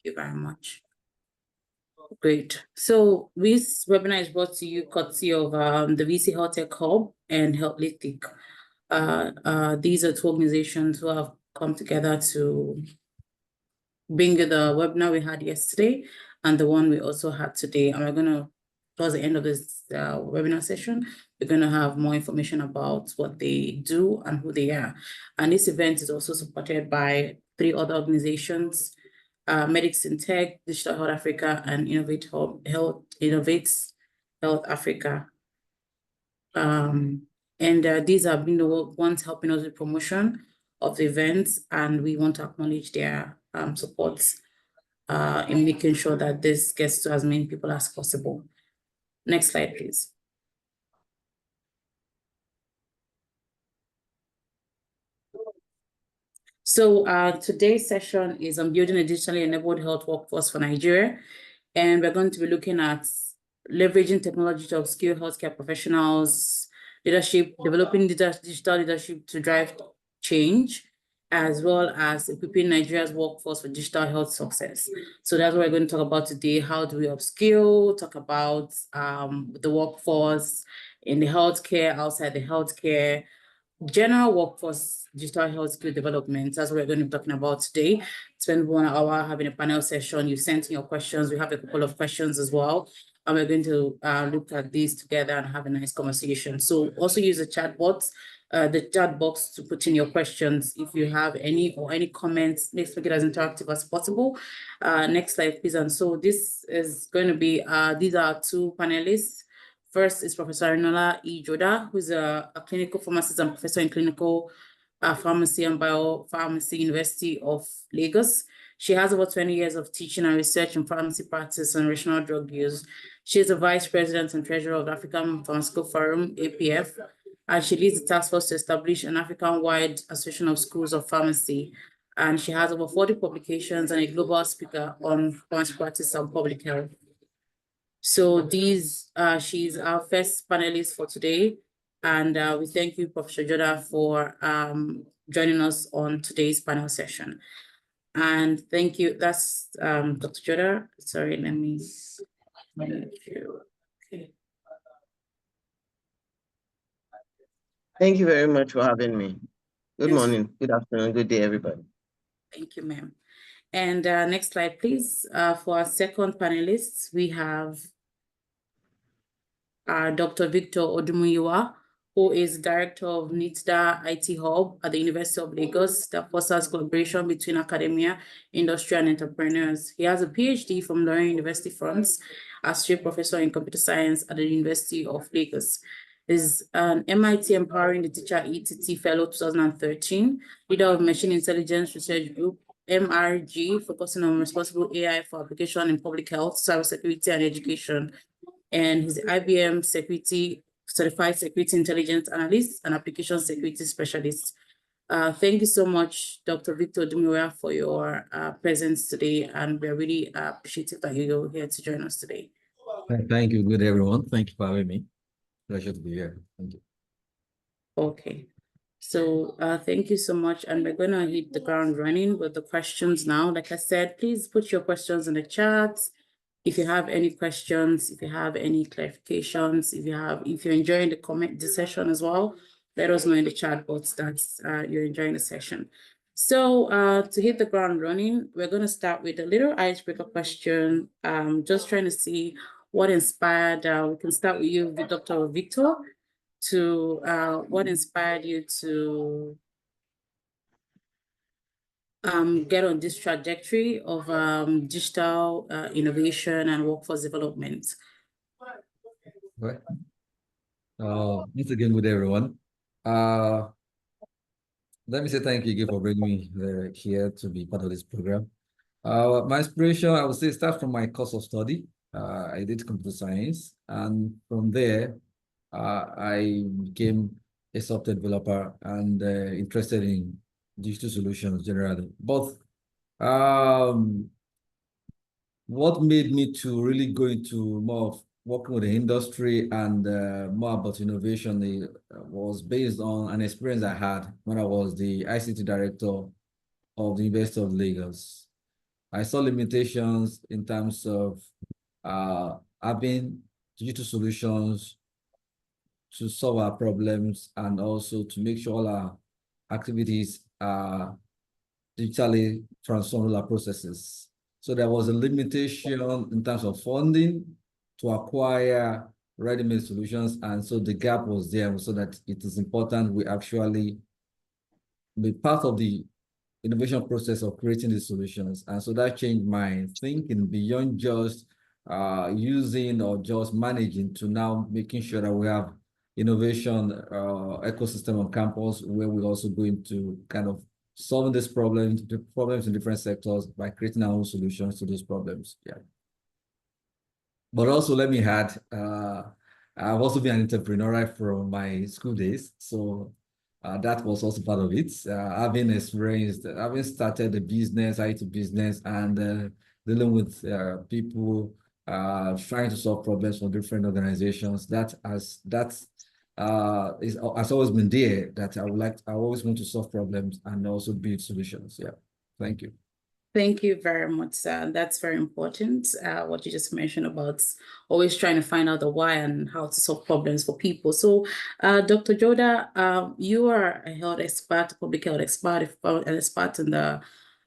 you very much. Great. So this webinar is brought to you courtesy of the VC HealthTech Hub and Healthlytic. These are two organizations who have come together to bring you the webinar we had yesterday and the one we also had today. And we're going to, towards the end of this webinar session, we're going to have more information about what they do and who they are. And this event is also supported by 3 other organizations, Medics in Tech, Digital Health Africa, and Innovates Health Africa. These have been the ones helping us with promotion of the events, and we want to acknowledge their support in making sure that this gets to as many people as possible. Next slide, please. So today's session is on building a digitally enabled health workforce for Nigeria. And we're going to be looking at leveraging technology to upskill healthcare professionals, leadership, developing digital leadership to drive change, as well as equipping Nigeria's workforce for digital health success. So that's what we're going to talk about today. How do we upskill, talk about the workforce in the healthcare, outside the healthcare, general workforce digital health skill development. That's what we're going to be talking about today. Spend 1 hour having a panel session. You sent in your questions. We have a couple of questions as well. And we're going to look at these together and have a nice conversation. So also use the chat box to put in your questions. If you have any comments, let's make it as interactive as possible. Next slide, please. And so this is going to be, these are 2 panelists. First is Professor Arinola E. Joda, who's a clinical pharmacist and professor in clinical pharmacy and biopharmacy, University of Lagos. She has over 20 years of teaching and research in pharmacy practice and rational drug use. She is the vice president and treasurer of the African Pharmaceutical Forum, APF, and she leads the task force to establish an African-wide association of schools of pharmacy. And she has over 40 publications and a global speaker on pharmacy practice and public health. So she's our first panelist for today. And we thank you, Professor Joda, for joining us on today's panel session. And thank you. That's Dr. Joda. Sorry, let me. Okay. Thank you very much for having me. Good morning, good afternoon, good day, everybody. Thank you, ma'am. And next slide, please. For our second panelist, we have Dr. Victor Odumuyiwa, who is Director of NITDA IT Hub at the University of Lagos that fosters collaboration between academia, industry, and entrepreneurs. He has a PhD from Lorraine University, France, Associate Professor in Computer Science at the University of Lagos. Is an MIT Empowering the Teacher ETT Fellow 2013, leader of Machine Intelligence Research Group, MRG, focusing on responsible AI for application in public health, cybersecurity, and education. And he's IBM Certified Security Intelligence Analyst and Application Security Specialist. Thank you so much, Dr. Victor Odumuyiwa, for your presence today, and we're really appreciative that you're here to join us today. Thank you. Good, everyone. Thank you for having me. Pleasure to be here. Thank you. Okay. So thank you so much. And we're going to hit the ground running with the questions now. Like I said, please put your questions in the chat. If you have any questions, if you have any clarifications, if you're enjoying the session as well, let us know in the chat box that you're enjoying the session. So to hit the ground running, we're going to start with a little icebreaker question. Just trying to see what inspired, we can start with you, Dr. Victor, to what inspired you to get on this trajectory of digital innovation and workforce development? Right. Once again, good everyone. Let me say thank you again for bringing me here to be part of this program. My inspiration, I would say, starts from my course of study. I did computer science, and from there, I became a software developer and interested in digital solutions generally. But what made me to really go into more of working with the industry and more about innovation was based on an experience I had when I was the ICT director of the University of Lagos. I saw limitations in terms of having digital solutions to solve our problems and also to make sure all our activities are digitally transformed our processes. So there was a limitation in terms of funding to acquire ready-made solutions. And so the gap was there, so that it is important we actually be part of the innovation process of creating these solutions. And so that changed my thinking beyond just using or just managing to now making sure that we have innovation ecosystem on campus where we also going to kind of solving these problems, the problems in different sectors by creating our own solutions to those problems. Yeah. But also let me add, I've also been an entrepreneur right from my school days. So that was also part of it. Having started a business, IT business, and dealing with people trying to solve problems for different organizations. Has always been there. That I always want to solve problems and also build solutions. Yeah. Thank you. Thank you very much, sir. That's very important. What you just mentioned about always trying to find out the why and how to solve problems for people. So, Dr. Joda, you are a health expert, public health expert, an expert in the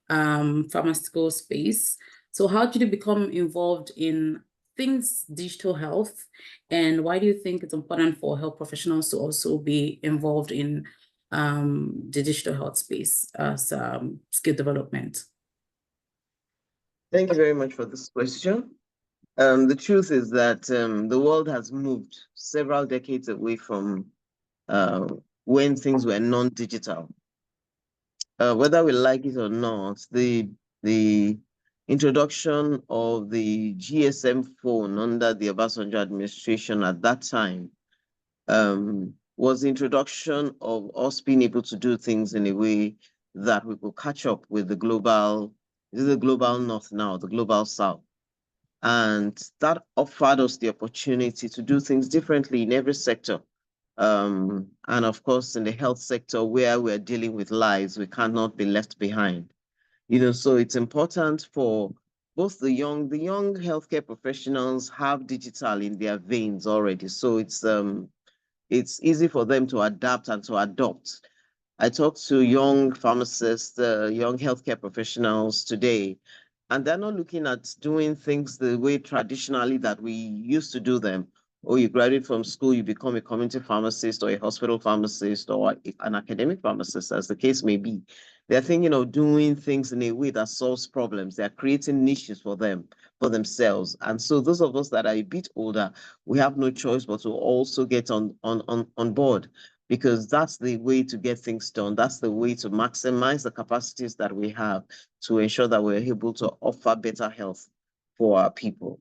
pharmaceutical space. So, how did you become involved in things digital health, and why do you think it's important for health professionals to also be involved in the digital health space as skill development? Thank you very much for this question. The truth is that the world has moved several decades away from when things were non-digital. Whether we like it or not, the introduction of the GSM phone under the Obasanjo administration at that time was the introduction of us being able to do things in a way that we could catch up with the global north now, the global south. And that offered us the opportunity to do things differently in every sector. And of course, in the health sector where we're dealing with lives, we cannot be left behind. So it's important for both the young healthcare professionals have digital in their veins already. So it's easy for them to adapt and to adopt. I talk to young pharmacists, young healthcare professionals today, and they're not looking at doing things the way traditionally that we used to do them. Or you graduate from school, you become a community pharmacist or a hospital pharmacist or an academic pharmacist, as the case may be. They're thinking of doing things in a way that solves problems. They're creating niches for themselves. And so those of us that are a bit older, we have no choice but to also get on board, because that's the way to get things done. That's the way to maximize the capacities that we have to ensure that we're able to offer better health for our people.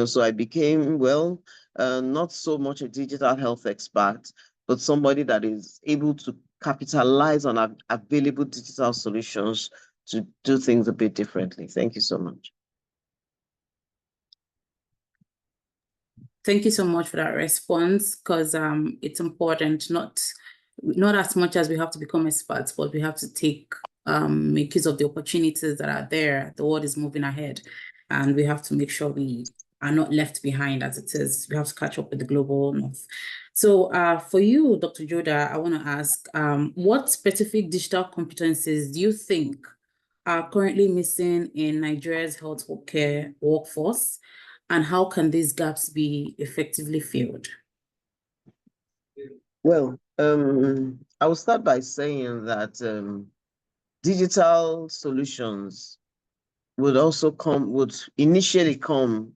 So I became, not so much a digital health expert, but somebody that is able to capitalize on available digital solutions to do things a bit differently. Thank you so much. Thank you so much for that response, because it's important, not as much as we have to become experts, but we have to make use of the opportunities that are there. The world is moving ahead, and we have to make sure we are not left behind as it is. We have to catch up with the global north. So for you, Dr. Joda, I want to ask, what specific digital competencies do you think are currently missing in Nigeria's healthcare workforce, and how can these gaps be effectively filled? Well, I will start by saying that digital solutions would initially come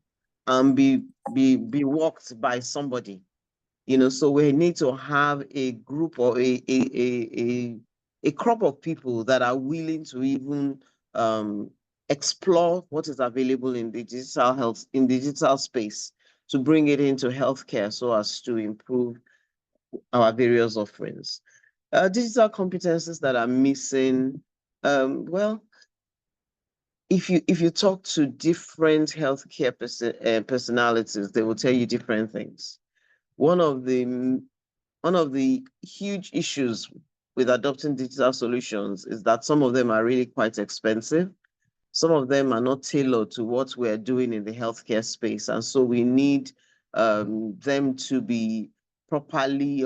and be worked by somebody. So we need to have a group or a crop of people that are willing to even explore what is available in digital space, to bring it into healthcare so as to improve our various offerings. Digital competencies that are missing, if you talk to different healthcare personalities, they will tell you different things. One of the huge issues with adopting digital solutions is that some of them are really quite expensive. some of them are not tailored to what we're doing in the healthcare space. And so we need them to be properly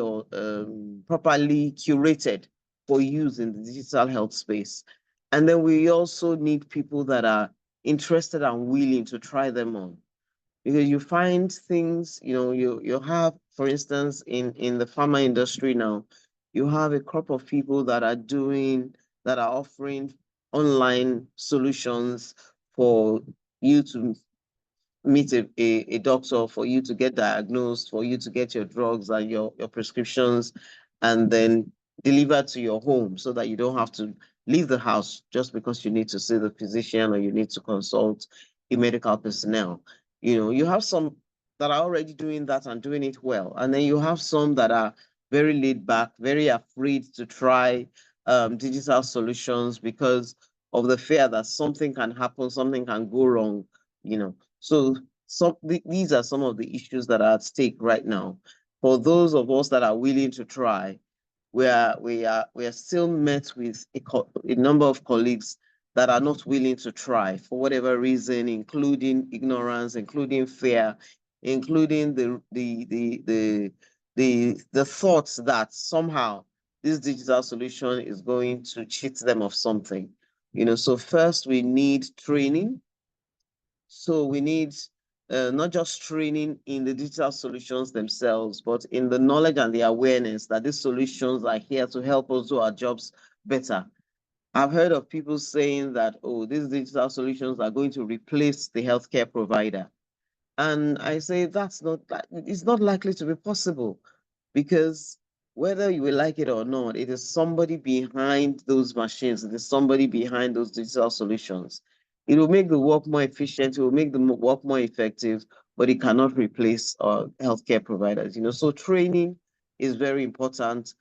curated for use in the digital health space. And then we also need people that are interested and willing to try them on. Because you find things, you have, for instance, in the pharma industry now, you have a crop of people that are offering online solutions for you to meet a doctor, for you to get diagnosed, for you to get your drugs and your prescriptions, and then delivered to your home so that you don't have to leave the house just because you need to see the physician or you need to consult a medical personnel. You have some that are already doing that and doing it well. And then you have some that are very laid back, very afraid to try digital solutions because of the fear that something can happen, something can go wrong, So these are some of the issues that are at stake right now. For those of us that are willing to try, we are still met with a number of colleagues that are not willing to try for whatever reason, including ignorance, including fear, including the thoughts that somehow this digital solution is going to cheat them of something. So first we need training. So we need not just training in the digital solutions themselves, but in the knowledge and the awareness that these solutions are here to help us do our jobs better. I've heard of people saying that, oh, these digital solutions are going to replace the healthcare provider. And I say it's not likely to be possible, because whether you will like it or not, it is somebody behind those machines. It is somebody behind those digital solutions. It will make the work more efficient. It will make the work more effective, but it cannot replace healthcare providers. So training is very important.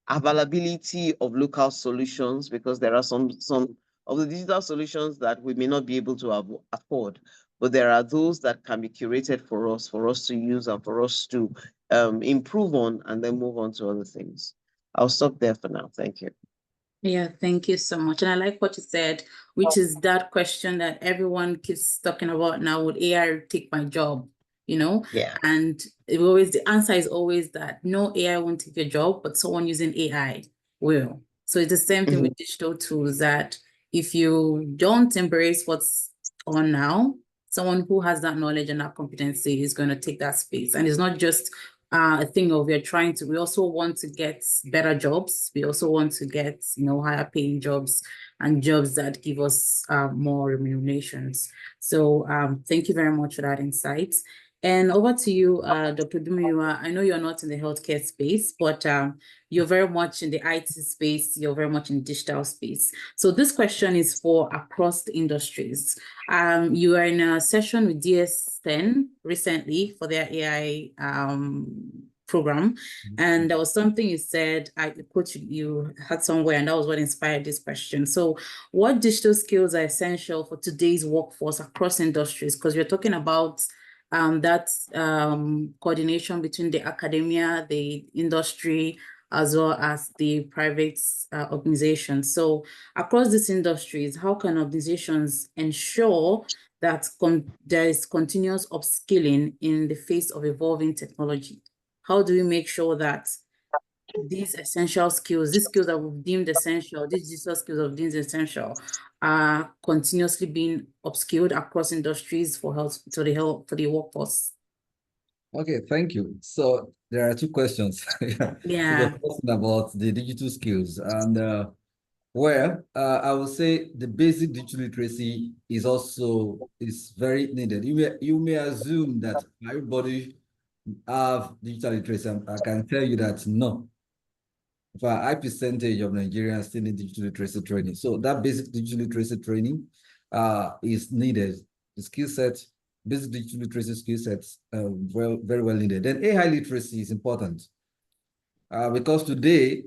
Availability of local solutions, because there are some of the digital solutions that we may not be able to afford, but there are those that can be curated for us to use and for us to improve on and then move on to other things. I'll stop there for now. Thank you. Yeah, thank you so much. And I like what you said, which is that question that everyone keeps talking about now: would AI take my job? Yeah. And the answer is always that no, AI won't take your job, but someone using AI will. So it's the same thing with digital tools, that if you don't embrace what's on now, someone who has that knowledge and that competency is going to take that space. And it's not just a thing of we also want to get better jobs. We also want to get, higher paying jobs and jobs that give us more remunerations. So thank you very much for that insight. And over to you, Dr. Dumiwa. I know you're not in the healthcare space, but you're very much in the IT space. You're very much in digital space. So this question is for across the industries. You are in a session with DS10 recently for their AI program. And there was something you said, I quote you had somewhere, and that was what inspired this question. So what digital skills are essential for today's workforce across industries? Because we're talking about that coordination between the academia, the industry, as well as the private organizations. So across these industries, how can organizations ensure that there is continuous upskilling in the face of evolving technology? How do we make sure that these essential skills, these skills that we've deemed essential, these digital skills of deemed essential, are continuously being upskilled across industries for the workforce? Okay, thank you. So there are two questions. Yeah. So the question about the digital skills, and I would say the basic digital literacy is very needed. You may assume that everybody have digital literacy. I can tell you that no. For a high percentage of Nigerians still need digital literacy training. So that basic digital literacy training is needed. The skill set, basic digital literacy skill sets, very well needed. Then AI literacy is important because today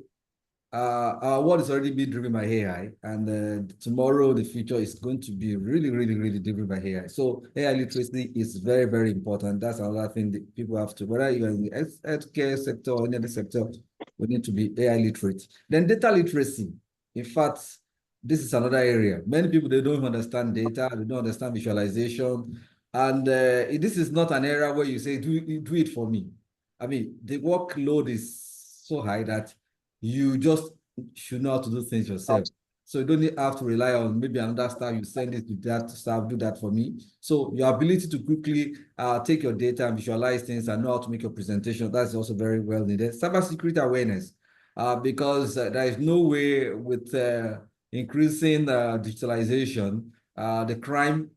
our world is already being driven by AI, and tomorrow the future is going to be really, really, really driven by AI. So AI literacy is very, very important. That's another thing that people have to, whether you're in the healthcare sector or any other sector, we need to be AI literate. Then data literacy. In fact, this is another area. Many people, they don't understand data, they don't understand visualization. And this is not an area where you say, do it for me. I mean, the workload is so high that you just should know how to do things yourself. So you don't have to rely on maybe another staff, you send it to that staff, do that for me. So your ability to quickly take your data and visualize things and know how to make your presentation, that's also very well needed. Cybersecurity awareness, because there is no way with increasing digitalization, the crime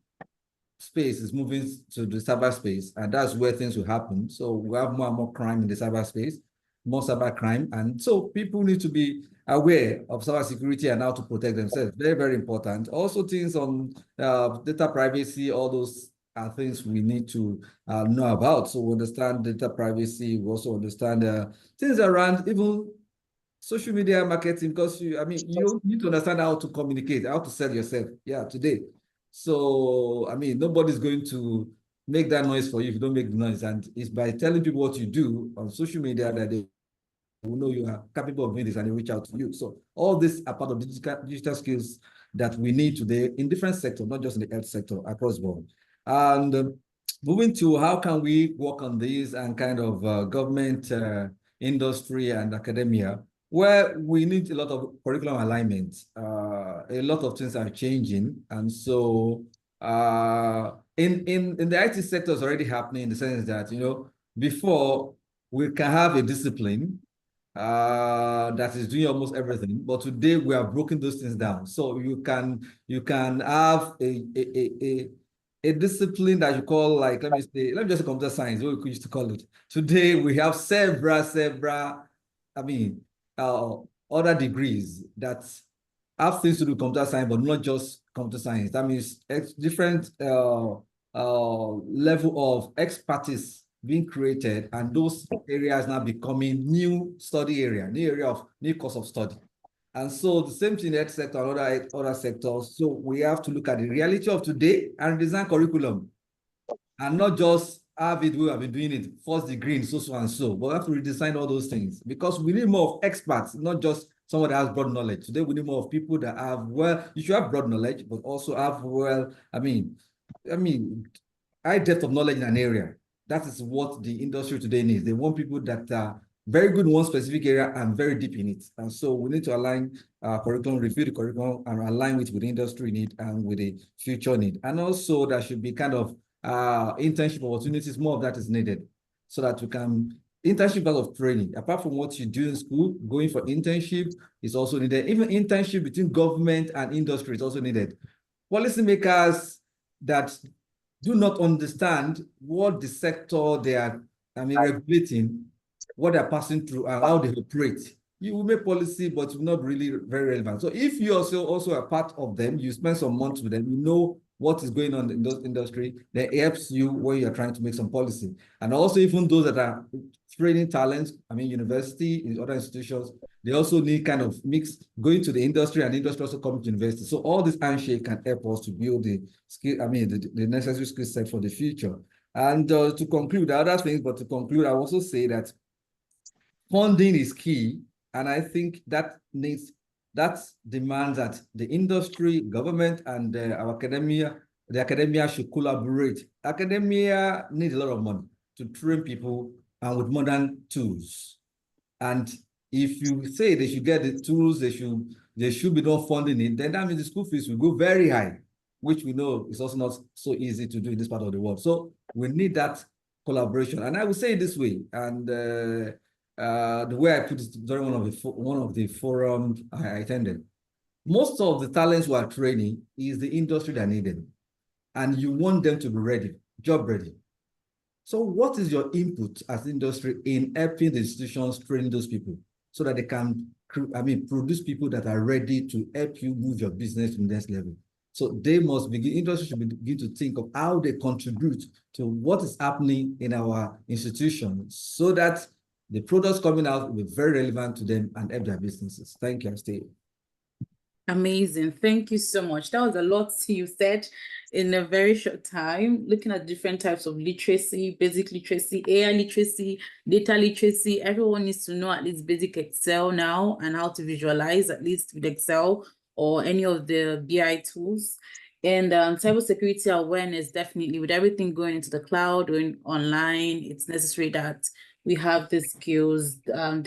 space is moving to the cyberspace, and that's where things will happen. So we have more and more crime in the cyberspace, more cyber crime, and so people need to be aware of cybersecurity and how to protect themselves. Very, very important. Also, things on data privacy, all those are things we need to know about. So we understand data privacy. We also understand things around even social media marketing, because you need to understand how to communicate, how to sell yourself. Yeah, today. So, nobody's going to make that noise for you if you don't make the noise. And it's by telling people what you do on social media that they will know you are capable of doing this and they reach out to you. So all this are part of digital skills that we need today in different sectors, not just in the health sector, across the board. And moving to how can we work on this and kind of government, industry, and academia, where we need a lot of curriculum alignment. A lot of things are changing. And so in the IT sector is already happening in the sense that, before we can have a discipline that is doing almost everything, but today we are broken those things down. So you can have a discipline that you call, like, let me just say computer science, what we used to call it. Today we have several other degrees that have things to do with computer science, but not just computer science. That means different level of expertise being created, and those areas now becoming new study area, new course of study. And so the same thing in the health sector and other sectors. So we have to look at the reality of today and design curriculum, and not just have it, we have been doing it, first degree in so and so, but we have to redesign all those things, because we need more of experts, not just someone that has broad knowledge. Today, we need more of people that have, you should have broad knowledge, but also have, high depth of knowledge in an area. That is what the industry today needs. They want people that are very good in one specific area and very deep in it. And so we need to align curriculum, review the curriculum, and align with the industry need and with the future need. And also there should be kind of internship opportunities. More of that is needed, so that we can, internship part of training. Apart from what you do in school, going for internship is also needed. Even internship between government and industry is also needed. Policymakers that do not understand what the sector they are regulating, what they're passing through, and how they operate. You will make policy, but you're not really very relevant. So if you also are part of them, you spend some months with them, you know what is going on in those industry, that helps you when you're trying to make some policy. And also, even those that are training talents, university, in other institutions, they also need kind of mix, going to the industry, and the industry also coming to university. So all this handshake can help us to build the skill, the necessary skill set for the future. And to conclude, the other things, but to conclude, I also say that funding is key. And I think that demands that the industry, government, and our academia, the academia should collaborate. Academia needs a lot of money to train people and with modern tools. And if you say they should get the tools, they should be not funding it, then that means the school fees will go very high, which we know is also not so easy to do in this part of the world. So we need that collaboration. And I will say it this way, and the way I put it during one of the forums I attended, most of the talents we are training is the industry that need them, and you want them to be ready, job ready. So what is your input as industry in helping the institutions training those people so that they can, produce people that are ready to help you move your business to the next level? So they must begin, industry should begin to think of how they contribute to what is happening in our institution, so that the products coming out will be very relevant to them and help their businesses. Thank you, Steve. Amazing. Thank you so much. That was a lot you said in a very short time, looking at different types of literacy, basic literacy, AI literacy, data literacy. Everyone needs to know at least basic Excel now, and how to visualize at least with Excel, or any of the BI tools. And cybersecurity awareness, definitely, with everything going into the cloud, going online, it's necessary that we have the skills,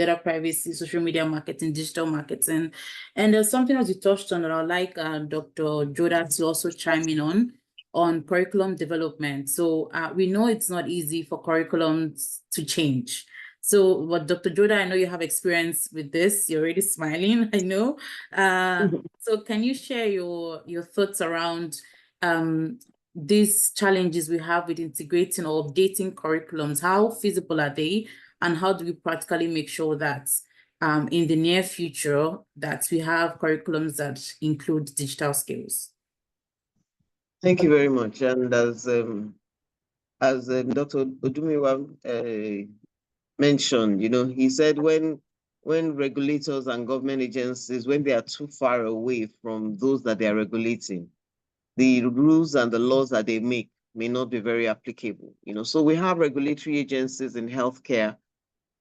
data privacy, social media marketing, digital marketing. And there's something else you touched on that I'd like Dr. Joda to also chime in on curriculum development. So we know it's not easy for curriculums to change. So, but Dr. Joda, I know you have experience with this. You're already smiling, I know. So can you share your thoughts around these challenges we have with integrating or updating curriculums? How feasible are they? And how do we practically make sure that in the near future that we have curriculums that include digital skills? Thank you very much. And as Dr. Odumiwa mentioned, he said when regulators and government agencies, when they are too far away from those that they are regulating, the rules and the laws that they make may not be very applicable. So we have regulatory agencies in healthcare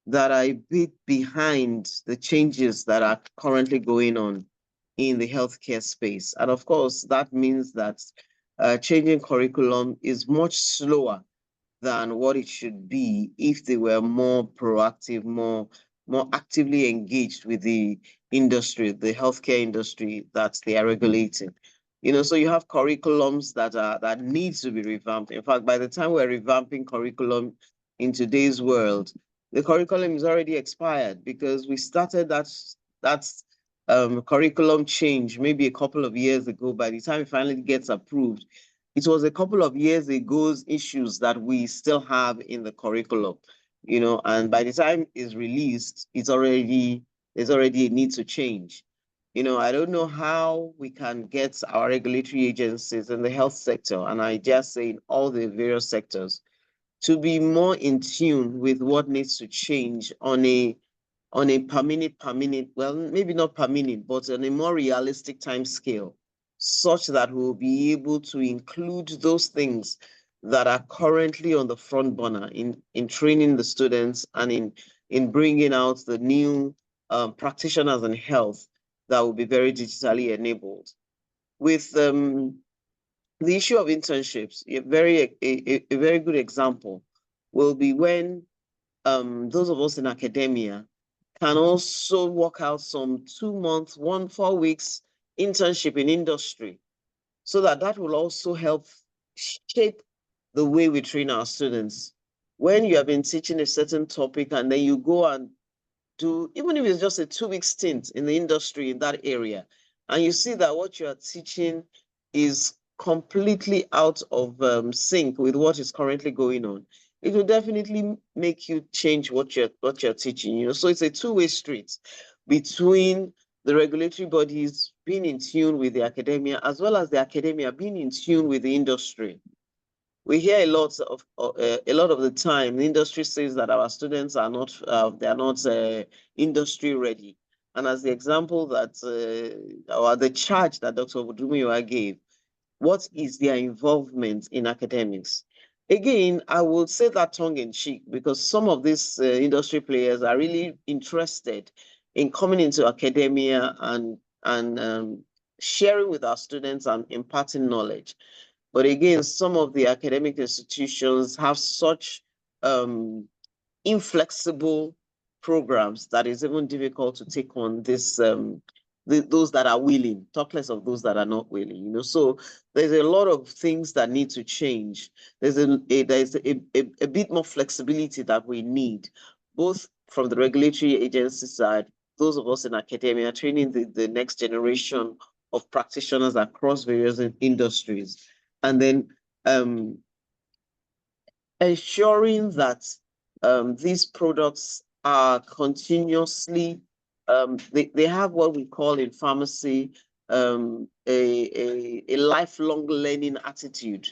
that are a bit behind the changes that are currently going on in the healthcare space. And of course, that means that changing curriculum is much slower than what it should be if they were more proactive, more actively engaged with the industry, the healthcare industry that they are regulating. So you have curriculums that needs to be revamped. In fact, by the time we're revamping curriculum in today's world, the curriculum is already expired because we started that curriculum change maybe a couple of years ago. By the time it finally gets approved, it was a couple of years ago's issues that we still have in the curriculum, and by the time it's released, there's already a need to change. I don't know how we can get our regulatory agencies in the health sector, and I just say in all the various sectors, to be more in tune with what needs to change on a per minute, well, maybe not per minute, but on a more realistic time scale, such that we'll be able to include those things that are currently on the front burner in training the students and in bringing out the new practitioners in health that will be very digitally enabled. With the issue of internships, a very good example will be when those of us in academia can also work out some 2 months, 4 weeks internship in industry, so that will also help shape the way we train our students. When you have been teaching a certain topic and then you go and do, even if it's just a 2-week stint in the industry in that area, and you see that what you are teaching is completely out of sync with what is currently going on, it will definitely make you change what you're teaching. So it's a two-way street between the regulatory bodies being in tune with the academia, as well as the academia being in tune with the industry. We hear a lot of the time, the industry says that our students are not, they are not industry ready. And as the example that, or the charge that Dr. Odumiwa gave, what is their involvement in academics? Again, I would say that tongue in cheek, because some of these industry players are really interested in coming into academia and sharing with our students and imparting knowledge. But again, some of the academic institutions have such inflexible programs that is even difficult to take on this those that are willing, talk less of those that are not willing. So there's a lot of things that need to change. There's a bit more flexibility that we need, both from the regulatory agency side, those of us in academia training the next generation of practitioners across various industries, and then ensuring that these products are continuously, they have what we call in pharmacy a lifelong learning attitude.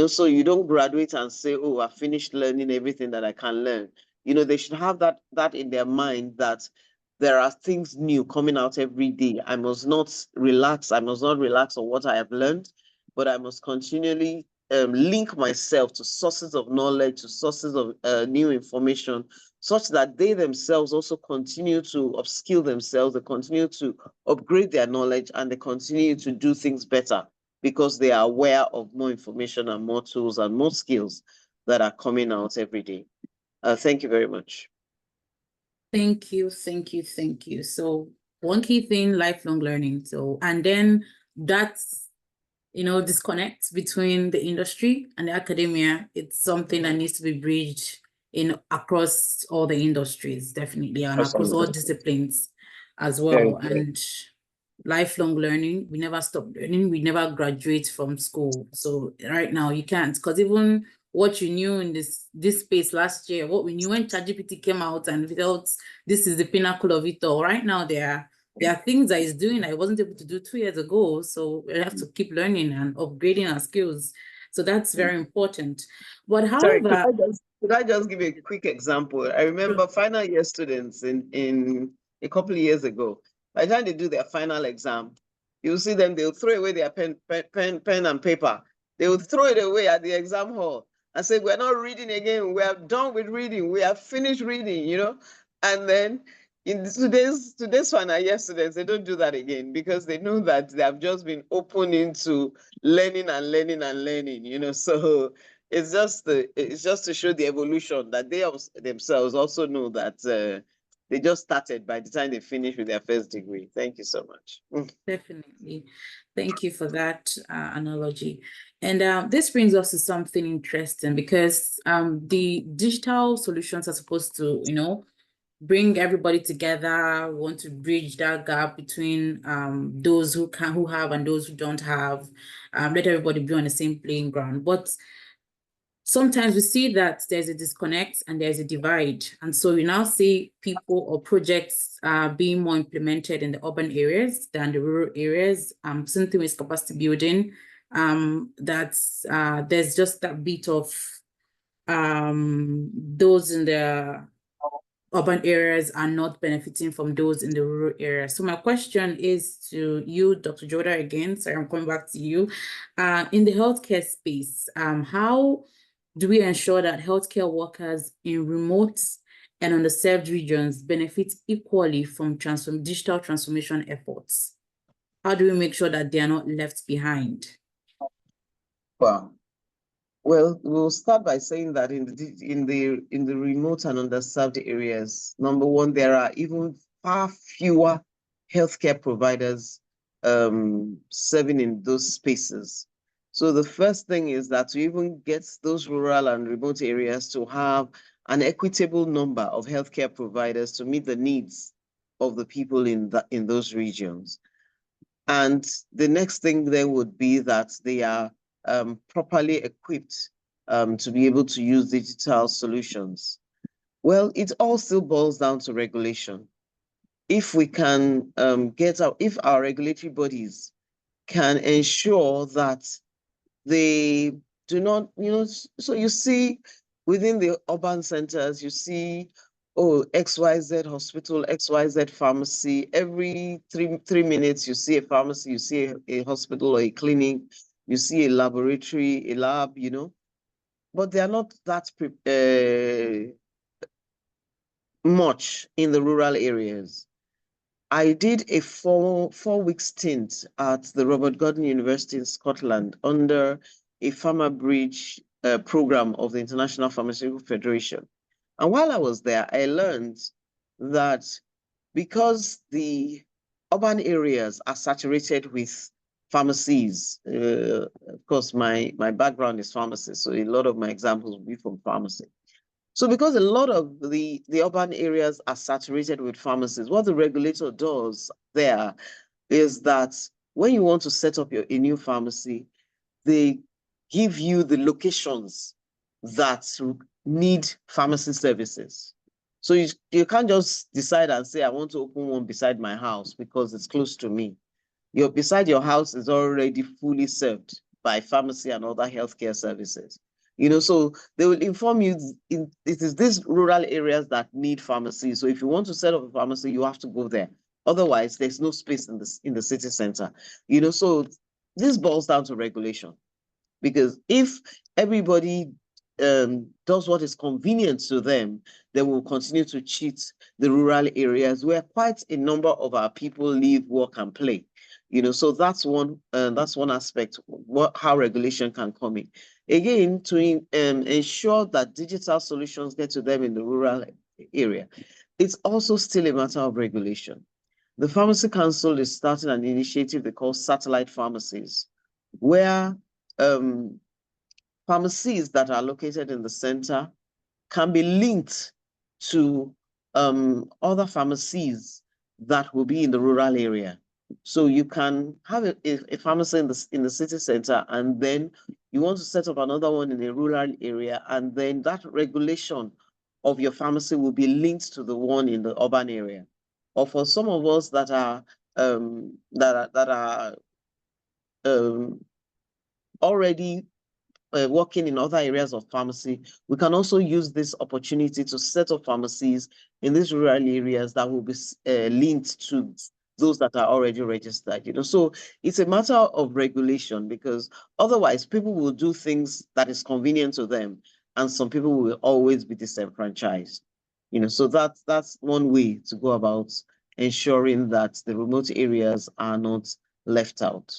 So you don't graduate and say, oh, I finished learning everything that I can learn. They should have that in their mind, that there are things new coming out every day. I must not relax. I must not relax on what I have learned, but I must continually link myself to sources of knowledge, to sources of new information, such that they themselves also continue to upskill themselves, they continue to upgrade their knowledge, and they continue to do things better because they are aware of more information and more tools and more skills that are coming out every day. Thank you very much. Thank you, thank you, thank you. So one key thing, lifelong learning. So, and then that's, disconnect between the industry and the academia. It's something that needs to be bridged across all the industries, definitely, and across all disciplines as well. And lifelong learning, we never stop learning, we never graduate from school. So right now you can't, because even what you knew in this space last year, what we knew when ChatGPT came out and we felt this is the pinnacle of it all. Right now there are things that it's doing that I wasn't able to do 2 years ago. So we have to keep learning and upgrading our skills. So that's very important. But however, sorry, could I just give a quick example? I remember final year students in a couple of years ago. By the time they do their final exam, you'll see them, they'll throw away their pen and paper. They will throw it away at the exam hall and say, we're not reading again. We are done with reading. We have finished reading, And then in today's final year students, they don't do that again because they know that they have just been open into learning and learning and learning, So it's just to show the evolution that they themselves also know that they just started by the time they finish with their first degree. Thank you so much. Definitely. Thank you for that analogy. And this brings us to something interesting because the digital solutions are supposed to, bring everybody together. We want to bridge that gap between those who have and those who don't have, let everybody be on the same playing ground. But sometimes we see that there's a disconnect and there's a divide. And so we now see people or projects being more implemented in the urban areas than the rural areas. Something with capacity building, that's there's just that bit of those in the urban areas are not benefiting from those in the rural areas. So my question is to you, Dr. Joda, again, sorry, I'm coming back to you. In the healthcare space, how do we ensure that healthcare workers in remote and underserved regions benefit equally from digital transformation efforts? How do we make sure that they are not left behind? Well, we'll start by saying that in the remote and underserved areas, number one, there are even far fewer healthcare providers serving in those spaces. So the first thing is that to even get those rural and remote areas to have an equitable number of healthcare providers to meet the needs of the people in those regions. And the next thing then would be that they are properly equipped to be able to use digital solutions. Well, it all still boils down to regulation. If we can if our regulatory bodies can ensure that they do not, so you see within the urban centers, you see, XYZ hospital, XYZ pharmacy, every three minutes you see a pharmacy, you see a hospital or a clinic, you see a laboratory, a lab, but they are not that much in the rural areas. I did a four-week stint at the Robert Gordon University in Scotland under a Pharma Bridge program of the International Pharmaceutical Federation. And while I was there, I learned that because the urban areas are saturated with pharmacies, of course, my background is pharmacy, so a lot of my examples will be from pharmacy. So because a lot of the urban areas are saturated with pharmacies, what the regulator does there is that when you want to set up a new pharmacy, they give you the locations that need pharmacy services. So you can't just decide and say, I want to open one beside my house because it's close to me. Beside your house is already fully served by pharmacy and other healthcare services. So they will inform you it is these rural areas that need pharmacy. So if you want to set up a pharmacy, you have to go there. Otherwise, there's no space in the city center. So this boils down to regulation. Because if everybody does what is convenient to them, they will continue to cheat the rural areas where quite a number of our people live, work, and play. So that's one aspect, how regulation can come in. Again, to ensure that digital solutions get to them in the rural area, it's also still a matter of regulation. The Pharmacy Council is starting an initiative they call satellite pharmacies, where pharmacies that are located in the center can be linked to other pharmacies that will be in the rural area. So you can have a pharmacy in the city center, and then you want to set up another one in a rural area, and then that regulation of your pharmacy will be linked to the one in the urban area. Or for some of us that are already working in other areas of pharmacy, we can also use this opportunity to set up pharmacies in these rural areas that will be linked to those that are already registered. So it's a matter of regulation, because otherwise people will do things that is convenient to them, and some people will always be disenfranchised. So that's one way to go about ensuring that the remote areas are not left out.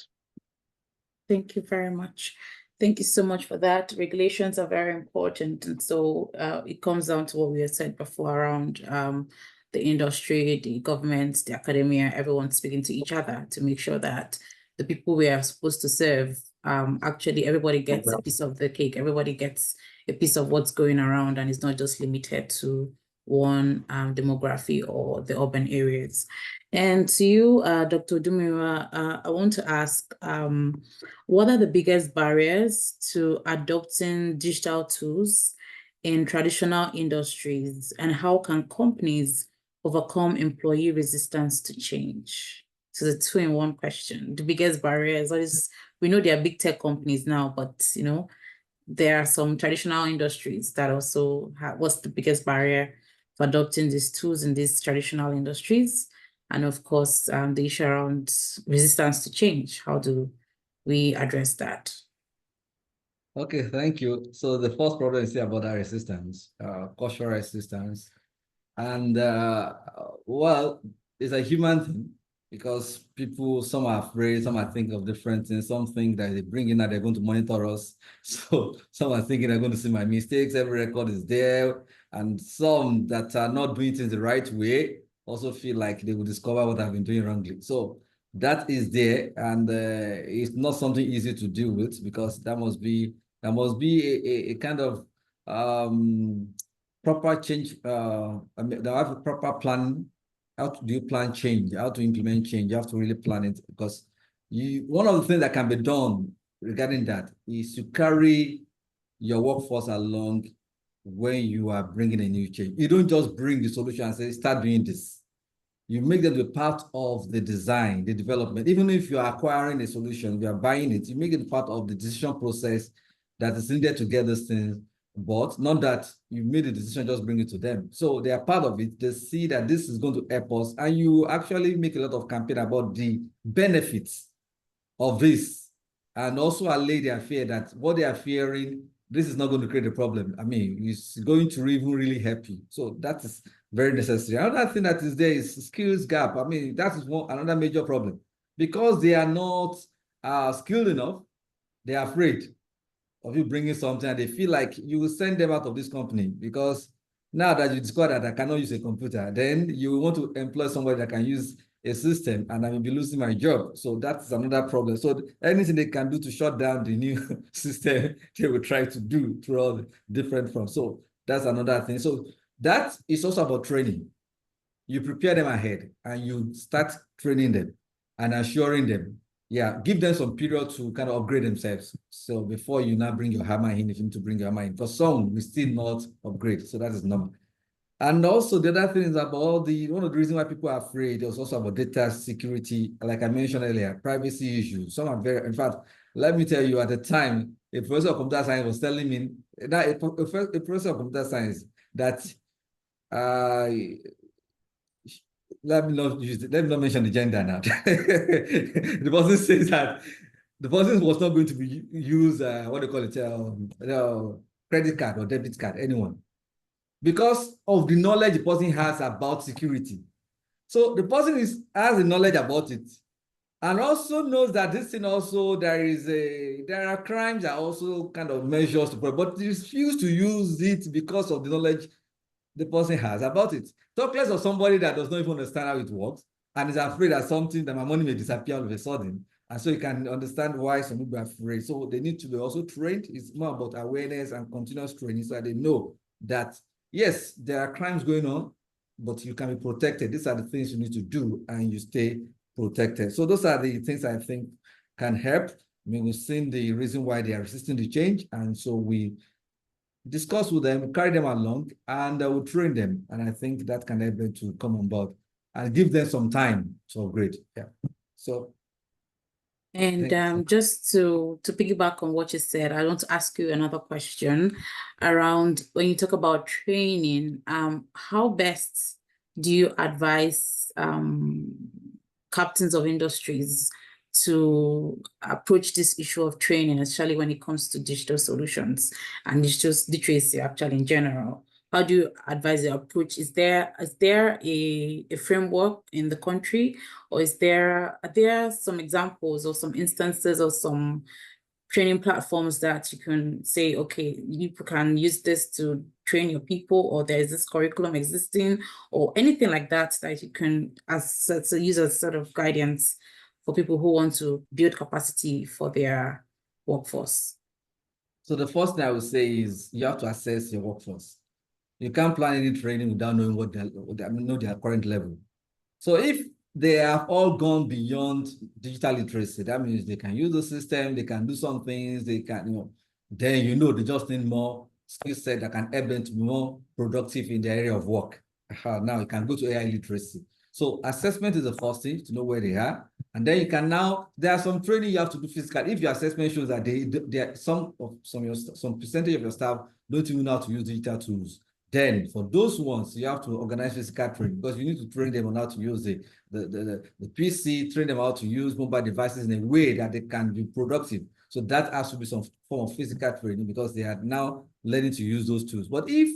Thank you very much. Thank you so much for that. Regulations are very important. And so it comes down to what we have said before around the industry, the government, the academia, everyone speaking to each other to make sure that the people we are supposed to serve, actually everybody gets a piece of the cake. Everybody gets a piece of what's going around, and it's not just limited to one demography or the urban areas. And to you, Dr. Dumira, I want to ask, what are the biggest barriers to adopting digital tools in traditional industries, and how can companies overcome employee resistance to change? So the two-in-one question. The biggest barriers, we know there are big tech companies now, but there are some traditional industries that also have, what's the biggest barrier for adopting these tools in these traditional industries? And of course, the issue around resistance to change. How do we address that? Okay, thank you. So the first problem is about that resistance, cultural resistance. And well, it's a human thing, because people, some are afraid, some are thinking of different things, some think that they bring in that they're going to monitor us. So some are thinking they're going to see my mistakes, every record is there. And some that are not doing things the right way also feel like they will discover what I've been doing wrongly. So that is there, and it's not something easy to deal with, because there must be a kind of proper change. They have a proper plan. How do you plan change? How to implement change? You have to really plan it, because one of the things that can be done regarding that is to carry your workforce along when you are bringing a new change. You don't just bring the solution and say, start doing this. You make them be part of the design, the development. Even if you are acquiring a solution, you are buying it, you make it part of the decision process that is needed to get these things, but not that you made a decision, just bring it to them. So they are part of it. They see that this is going to help us, and you actually make a lot of campaign about the benefits of this, and also allay their fear that what they are fearing, this is not going to create a problem. I mean, it's going to even really help you. So that is very necessary. Another thing that is there is skills gap. I mean, that is another major problem, because they are not skilled enough. They are afraid of you bringing something, and they feel like you will send them out of this company, because now that you discover that I cannot use a computer, then you want to employ somebody that can use a system, and I will be losing my job. So that's another problem. So anything they can do to shut down the new system, they will try to do through all the different fronts. So that's another thing. So that is also about training. You prepare them ahead, and you start training them and assuring them. Yeah, give them some period to kind of upgrade themselves. So before you now bring your hammer in, if you need to bring your hammer in, because some will still not upgrade. So that is normal. And also the other thing is about one of the reasons why people are afraid is also about data security. Like I mentioned earlier, privacy issues. Some are very, in fact, let me tell you, at the time, a professor of computer science was telling me that a professor of computer science that let me not mention the gender now. The person says that the person was not going to be used, what do you call it? credit card or debit card, anyone, because of the knowledge the person has about security. So the person has the knowledge about it, and also knows that this thing also, there are crimes that also kind of measures to, but they refuse to use it because of the knowledge the person has about it. Talk less of somebody that does not even understand how it works and is afraid that my money may disappear all of a sudden. And so you can understand why some people are afraid. So they need to be also trained. It's more about awareness and continuous training so that they know that, yes, there are crimes going on, but you can be protected. These are the things you need to do and you stay protected. So those are the things I think can help. I mean, we've seen the reason why they are resisting the change. And so we discuss with them, carry them along, and we'll train them. And I think that can help them to come on board and give them some time to upgrade. Yeah. So. And just to piggyback on what you said, I want to ask you another question around when you talk about training, how best do you advise captains of industries to approach this issue of training, especially when it comes to digital solutions and digital literacy actually in general? How do you advise the approach? Is there a framework in the country, or are there some examples or some instances or some training platforms that you can say, okay, you can use this to train your people, or there is this curriculum existing, or anything like that you can use as sort of guidance for people who want to build capacity for their workforce? So the first thing I would say is you have to assess your workforce. You can't plan any training without knowing their current level. So if they have all gone beyond digital literacy, that means they can use the system, they can do some things, they can, then they just need more skill set that can help them to be more productive in the area of work. Now you can go to AI literacy. So assessment is the first thing to know where they are. And then you can there are some training you have to do physical. If your assessment shows that some percentage of your staff don't even know how to use digital tools, then for those ones, you have to organize physical training, because you need to train them on how to use the PC, train them how to use mobile devices in a way that they can be productive. So that has to be some form of physical training, because they are now learning to use those tools. But if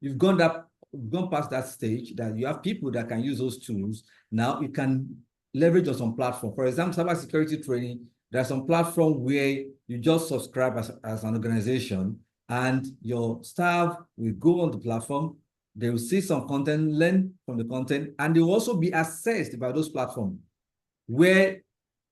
you've gone past that stage, that you have people that can use those tools, now you can leverage on some platform. For example, cybersecurity training, there's some platform where you just subscribe as an organization, and your staff will go on the platform, they will see some content, learn from the content, and they will also be assessed by those platforms, where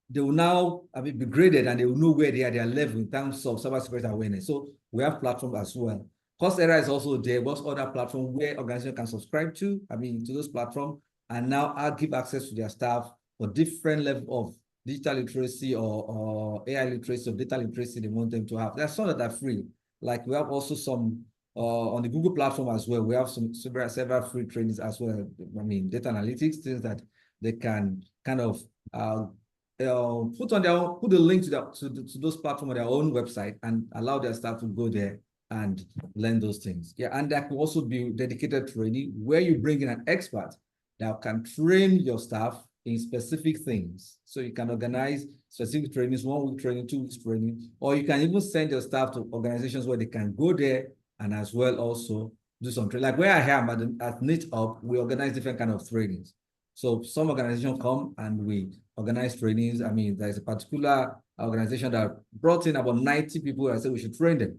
they will now be graded and they will know where they are, their level in terms of cybersecurity awareness. So we have platforms as well. Coursera is also there. What's other platform where organizations can subscribe to those platforms, and now I'll give access to their staff for different level of digital literacy or AI literacy or data literacy they want them to have. There's some that are free. Like we have also some on the Google platform as well. We have some several free trainings as well. Data analytics, things that they can kind of put the link to those platforms on their own website and allow their staff to go there and learn those things. Yeah, and there could also be dedicated training where you bring in an expert that can train your staff in specific things. So you can organize specific trainings, 1 week training, 2 weeks training, or you can even send your staff to organizations where they can go there and as well also do some training. Like where I am at NITUP, we organize different kind of trainings. So some organizations come and we organize trainings. There's a particular organization that brought in about 90 people. I said we should train them.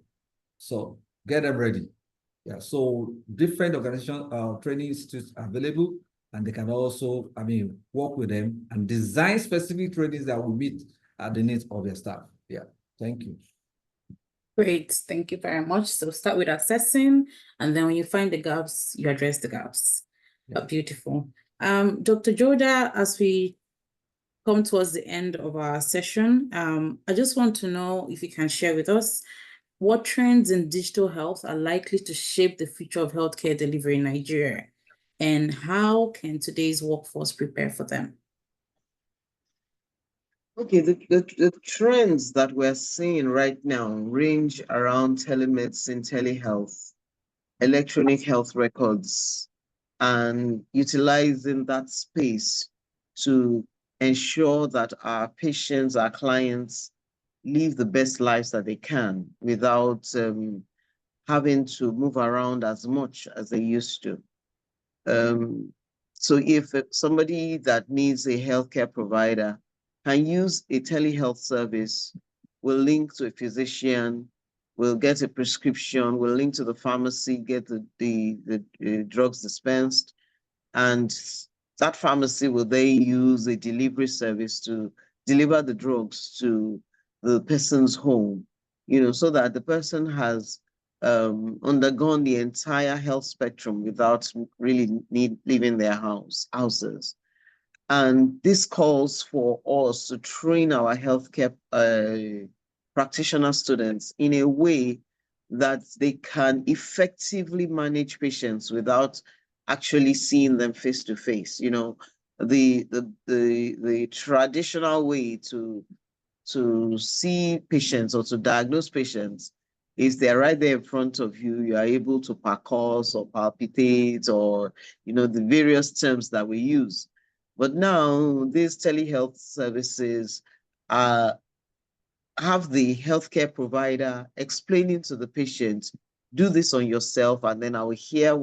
So get them ready. Yeah, so different organization training institutes are available, and they can also, work with them and design specific trainings that will meet the needs of their staff. Yeah, thank you. Great, thank you very much. So start with assessing, and then when you find the gaps, you address the gaps. Yeah. Beautiful. Dr. Joda, as we come towards the end of our session, I just want to know if you can share with us what trends in digital health are likely to shape the future of healthcare delivery in Nigeria, and how can today's workforce prepare for them? Okay, the trends that we're seeing right now range around telemedicine, telehealth, electronic health records, and utilizing that space to ensure that our patients, our clients, live the best lives that they can without having to move around as much as they used to. So if somebody that needs a healthcare provider can use a telehealth service, will link to a physician, will get a prescription, will link to the pharmacy, get the drugs dispensed, and that pharmacy will then use a delivery service to deliver the drugs to the person's home, so that the person has undergone the entire health spectrum without really leaving their houses. And this calls for us to train our healthcare practitioner students in a way that they can effectively manage patients without actually seeing them face to face. The traditional way to see patients or to diagnose patients is they're right there in front of you. You are able to percuss or palpitate or, the various terms that we use. But now these telehealth services have the healthcare provider explaining to the patient, do this on yourself, and then I will hear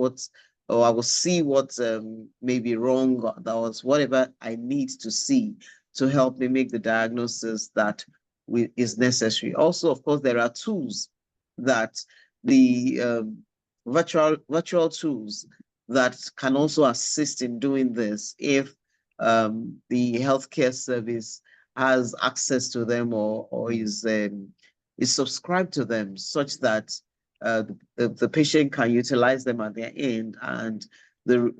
or I will see what may be wrong, or that was whatever I need to see to help me make the diagnosis that is necessary. Also, of course, there are tools that the virtual tools that can also assist in doing this if the healthcare service has access to them or is subscribed to them, such that the patient can utilize them at their end, and the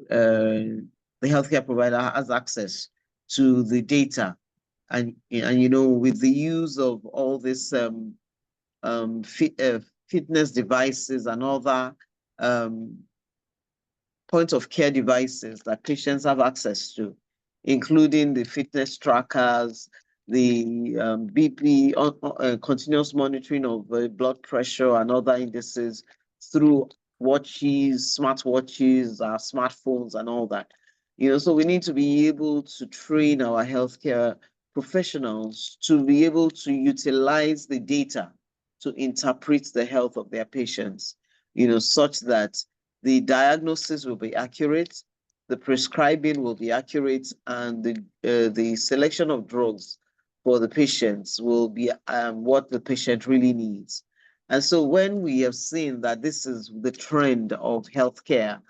healthcare provider has access to the data. And with the use of all this fitness devices and other point of care devices that patients have access to, including the fitness trackers, the BP, continuous monitoring of blood pressure and other indices through watches, smartwatches, smartphones, and all that. So we need to be able to train our healthcare professionals to be able to utilize the data to interpret the health of their patients, such that the diagnosis will be accurate, the prescribing will be accurate, and the selection of drugs for the patients will be what the patient really needs. And so when we have seen that this is the trend of healthcare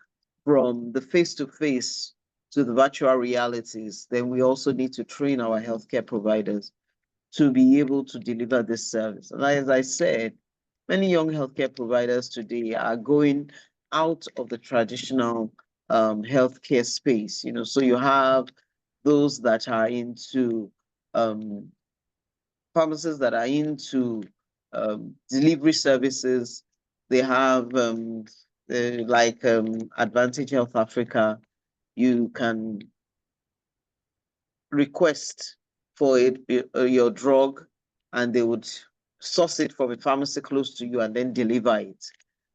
from the face-to-face to the virtual realities, then we also need to train our healthcare providers to be able to deliver this service. And as I said, many young healthcare providers today are going out of the traditional healthcare space. So you have those that are into pharmacists that are into delivery services. They have like Advantage Health Africa. You can request for your drug, and they would source it from a pharmacy close to you and then deliver it.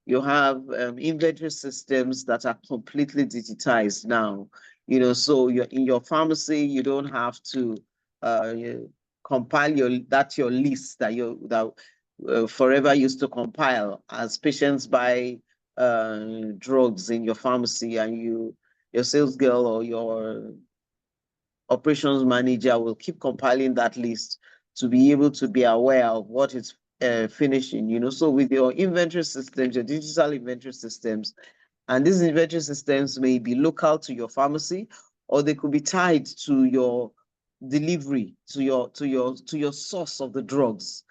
You have inventory systems that are completely digitized now. So you're in your pharmacy, you don't have to compile your list that forever used to compile as patients buy drugs in your pharmacy, and your sales girl or your operations manager will keep compiling that list to be able to be aware of what is finishing. So with your inventory systems, your digital inventory systems, and these inventory systems may be local to your pharmacy, or they could be tied to your delivery, to your source of the drugs.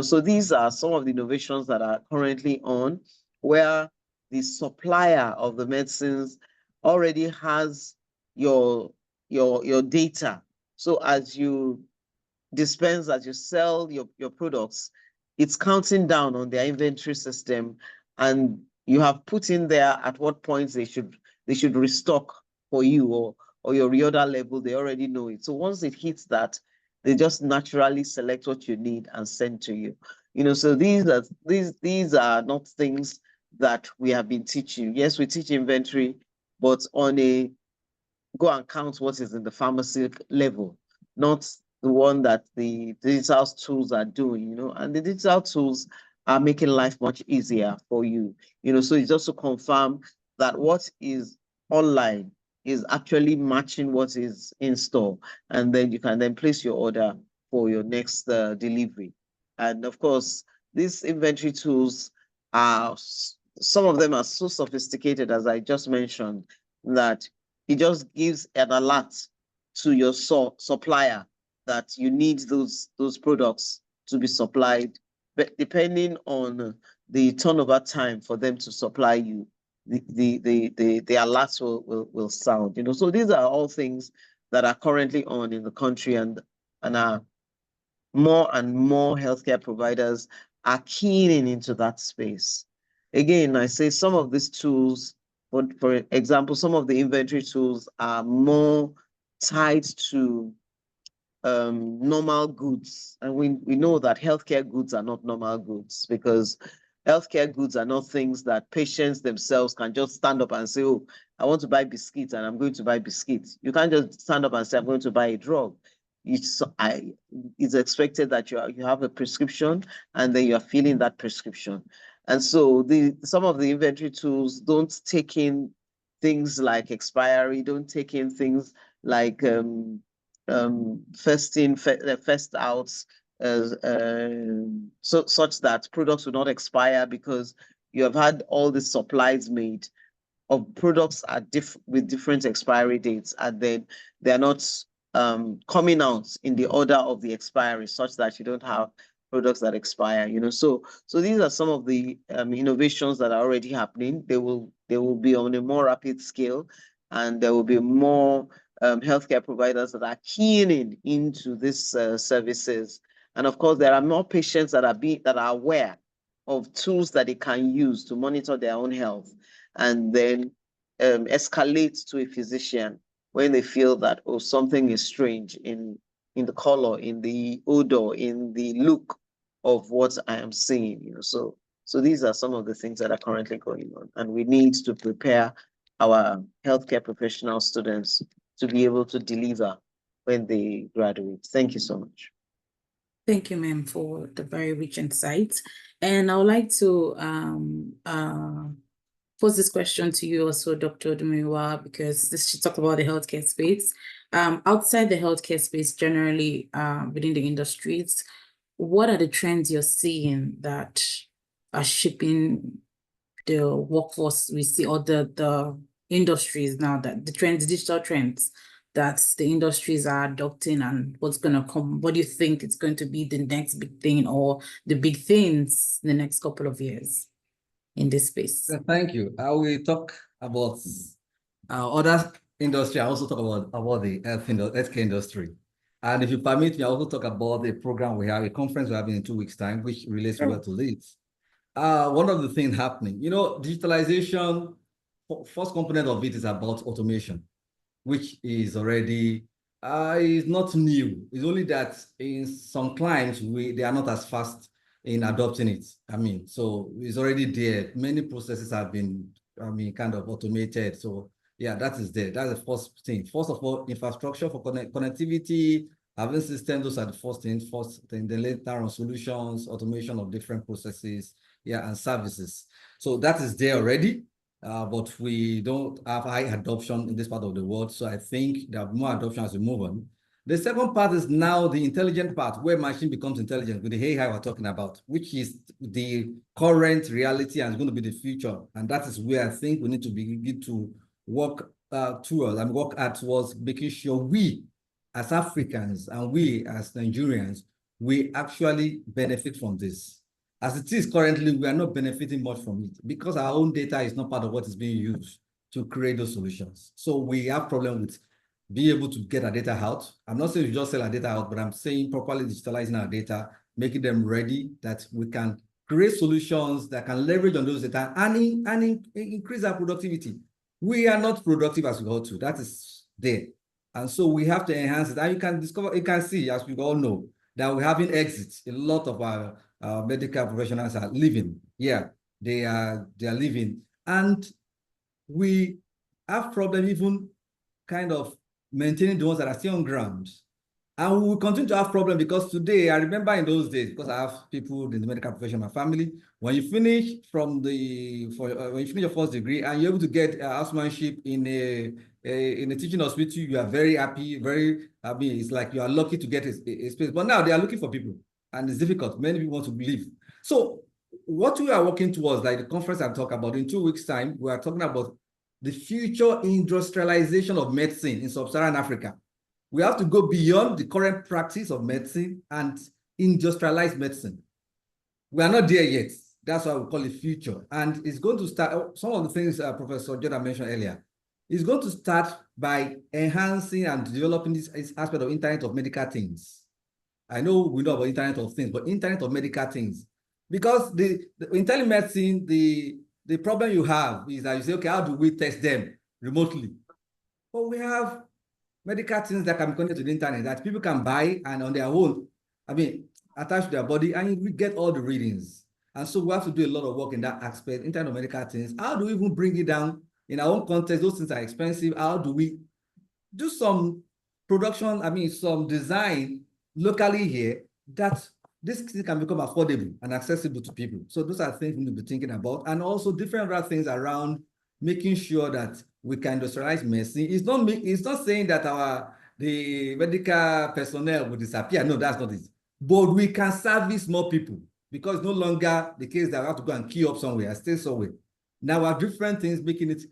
So these are some of the innovations that are currently on, where the supplier of the medicines already has your data. So as you dispense, as you sell your products, it's counting down on their inventory system, and you have put in there at what points they should restock for you, or your reorder level. They already know it. So once it hits that, they just naturally select what you need and send to you. So these are not things that we have been teaching. Yes, we teach inventory, but on a go and count what is in the pharmacy level, not the one that the digital tools are doing. And the digital tools are making life much easier for you. So it's just to confirm that what is online is actually matching what is in store, and then you can then place your order for your next delivery. And of course, these inventory tools are, some of them are so sophisticated, as I just mentioned, that it just gives an alert to your supplier that you need those products to be supplied, but depending on the turnover time for them to supply you, the alerts will sound. So these are all things that are currently on in the country, and are more and more healthcare providers are keening into that space. Again, I say some of these tools, for example, some of the inventory tools are more tied to normal goods. And we know that healthcare goods are not normal goods, because healthcare goods are not things that patients themselves can just stand up and say, oh, I want to buy biscuits and I'm going to buy biscuits. You can't just stand up and say, I'm going to buy a drug. It's expected that you have a prescription and then you're filling that prescription. And so some of the inventory tools don't take in things like expiry, don't take in things like first in, first out, such that products will not expire, because you have had all the supplies made of products with different expiry dates, and then they're not coming out in the order of the expiry, such that you don't have products that expire. So these are some of the innovations that are already happening. They will be on a more rapid scale, and there will be more healthcare providers that are keening into these services. And of course, there are more patients that are aware of tools that they can use to monitor their own health, and then escalate to a physician when they feel that, oh, something is strange in the color, in the odor, in the look of what I am seeing. So these are some of the things that are currently going on, and we need to prepare our healthcare professional students to be able to deliver when they graduate. Thank you so much. Thank you, ma'am, for the very rich insights. And I would like to pose this question to you also, Dr. Dumiwa, because she talked about the healthcare space. Outside the healthcare space, generally within the industries, what are the trends you're seeing that are shaping the workforce we see, or the industries now, that the trends, digital trends that the industries are adopting, and what's going to come? What do you think is going to be the next big thing, or the big things in the next couple of years in this space? Thank you. I will talk about other industry. I also talk about the healthcare industry. And if you permit me, I also talk about a program we have, a conference we're having in 2 weeks' time, which relates well to this. One of the things happening, digitalization, first component of it is about automation, which is already is not new. It's only that in some clients they are not as fast in adopting it. So it's already there. Many processes have been kind of automated. So yeah, that is there. That's the first thing. First of all, infrastructure for connectivity, having systems, those are the first things. Then later on solutions, automation of different processes, and services. So that is there already. But we don't have high adoption in this part of the world. So I think there are more adoption as we move on. The second part is now the intelligent part, where machine becomes intelligent, with the AI we're talking about, which is the current reality and is going to be the future. And that is where I think we need to begin to work towards making sure we as Africans and we as Nigerians, we actually benefit from this. As it is currently, we are not benefiting much from it because our own data is not part of what is being used to create those solutions. So we have problem with being able to get our data out. I'm not saying we just sell our data out, but I'm saying properly digitalizing our data, making them ready, that we can create solutions that can leverage on those data and increase our productivity. We are not productive as we ought to. That is there. And so we have to enhance it. And you can see, as we all know, that we're having exits. A lot of our medical professionals are leaving. Yeah, they are leaving. And we have problem even kind of maintaining the ones that are still on ground. And we will continue to have problems because today, I remember in those days, because I have people in the medical profession, my family, when you finish when you finish your first degree and you're able to get housemanship in a teaching hospital, you are very happy, it's like you are lucky to get a space. But now they are looking for people and it's difficult. Many people want to leave. So what we are working towards, like the conference I'm talking about, in 2 weeks' time, we are talking about the future industrialization of medicine in sub-Saharan Africa. We have to go beyond the current practice of medicine and industrialize medicine. We are not there yet. That's why we call it future. And it's going to start, some of the things Professor Jordan mentioned earlier, it's going to start by enhancing and developing this aspect of Internet of Medical Things. I know we know about Internet of Things, but Internet of Medical Things. Because in telemedicine, the problem you have is that you say, okay, how do we test them remotely? But we have medical things that can be connected to the internet that people can buy and on their own, attach to their body and you get all the readings. And so we have to do a lot of work in that aspect, Internet of Medical Things. How do we even bring it down in our own context? Those things are expensive. How do we do some production, some design locally here that this thing can become affordable and accessible to people? So those are things we need to be thinking about. And also different other things around making sure that we can industrialize medicine. It's not saying that the medical personnel will disappear. No, that's not it. But we can service more people because it's no longer the case that we have to go and queue up somewhere and stay somewhere. Now we have different things making it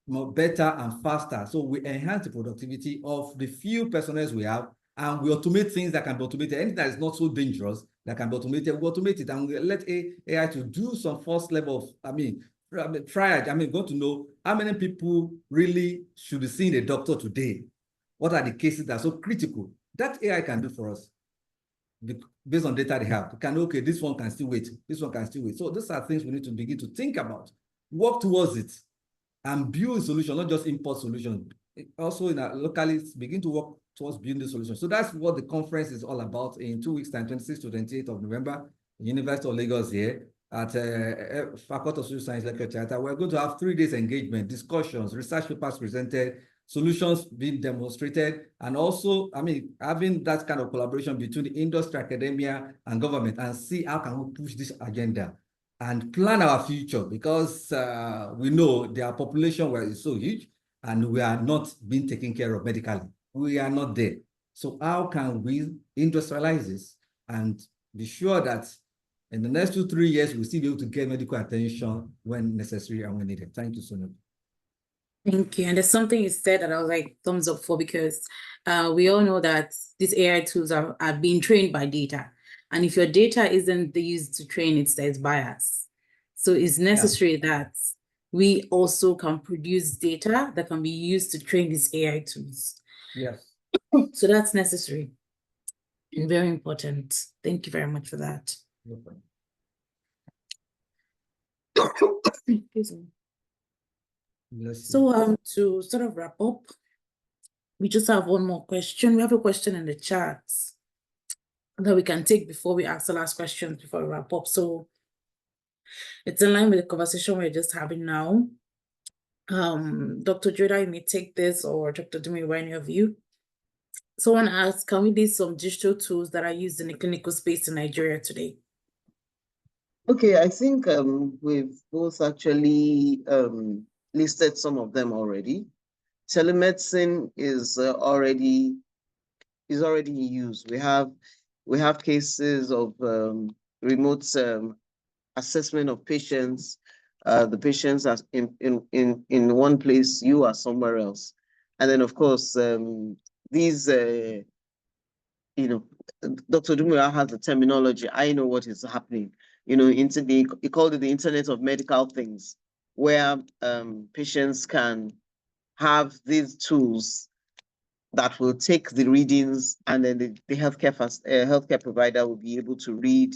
more better and faster. So we enhance the productivity of the few personnel we have, and we automate things that can be automated. Anything that is not so dangerous that can be automated, we automate it, and we let AI to do some first level of, triage. Going to know how many people really should be seeing a doctor today. What are the cases that are so critical? That AI can do for us based on data they have. We can, okay, this one can still wait. This one can still wait. So these are things we need to begin to think about, work towards it, and build a solution, not just import solutions. Also, in our locally, begin to work towards building the solution. So that's what the conference is all about in 2 weeks' time, 26th to 28th of November, University of Lagos here at Faculty of Social Science Lecture Theatre. We're going to have 3 days engagement, discussions, research papers presented, solutions being demonstrated, and also, having that kind of collaboration between the industry, academia, and government, and see how can we push this agenda and plan our future, because we know their population is so huge and we are not being taken care of medically. We are not there. So how can we industrialize this and be sure that in the next 2-3 years, we'll still be able to get medical attention when necessary and when needed? Thank you so much. Thank you. And there's something you said that I was like thumbs up for, because we all know that these AI tools are being trained by data. And if your data isn't used to train it, there's bias. So it's necessary that we also can produce data that can be used to train these AI tools. Yes. So that's necessary and very important. Thank you very much for that. No problem. Excuse me. Yes. So to sort of wrap up, we just have one more question. We have a question in the chat that we can take before we ask the last questions before we wrap up. So it's in line with the conversation we're just having now. Dr. Joda, you may take this, or Dr. Dumi, any of you. Someone asked, can we list some digital tools that are used in the clinical space in Nigeria today? Okay, I think we've both actually listed some of them already. Telemedicine is already in use. We have cases of remote assessment of patients. The patients are in one place, you are somewhere else, and then of course these Dr. Dumira has the terminology. I know what is happening. He called it the Internet of Medical Things, where patients can have these tools that will take the readings, and then the healthcare provider will be able to read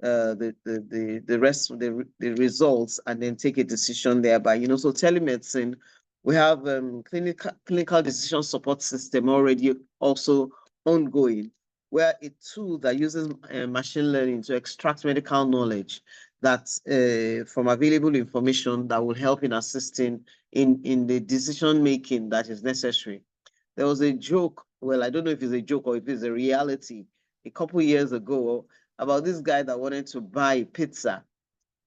the rest of the results and then take a decision thereby. So telemedicine, we have clinical decision support system already also ongoing, where a tool that uses machine learning to extract medical knowledge from available information that will help in assisting in the decision making that is necessary. There was a joke well, I don't know if it's a joke or if it's a reality, a couple years ago, about this guy that wanted to buy pizza.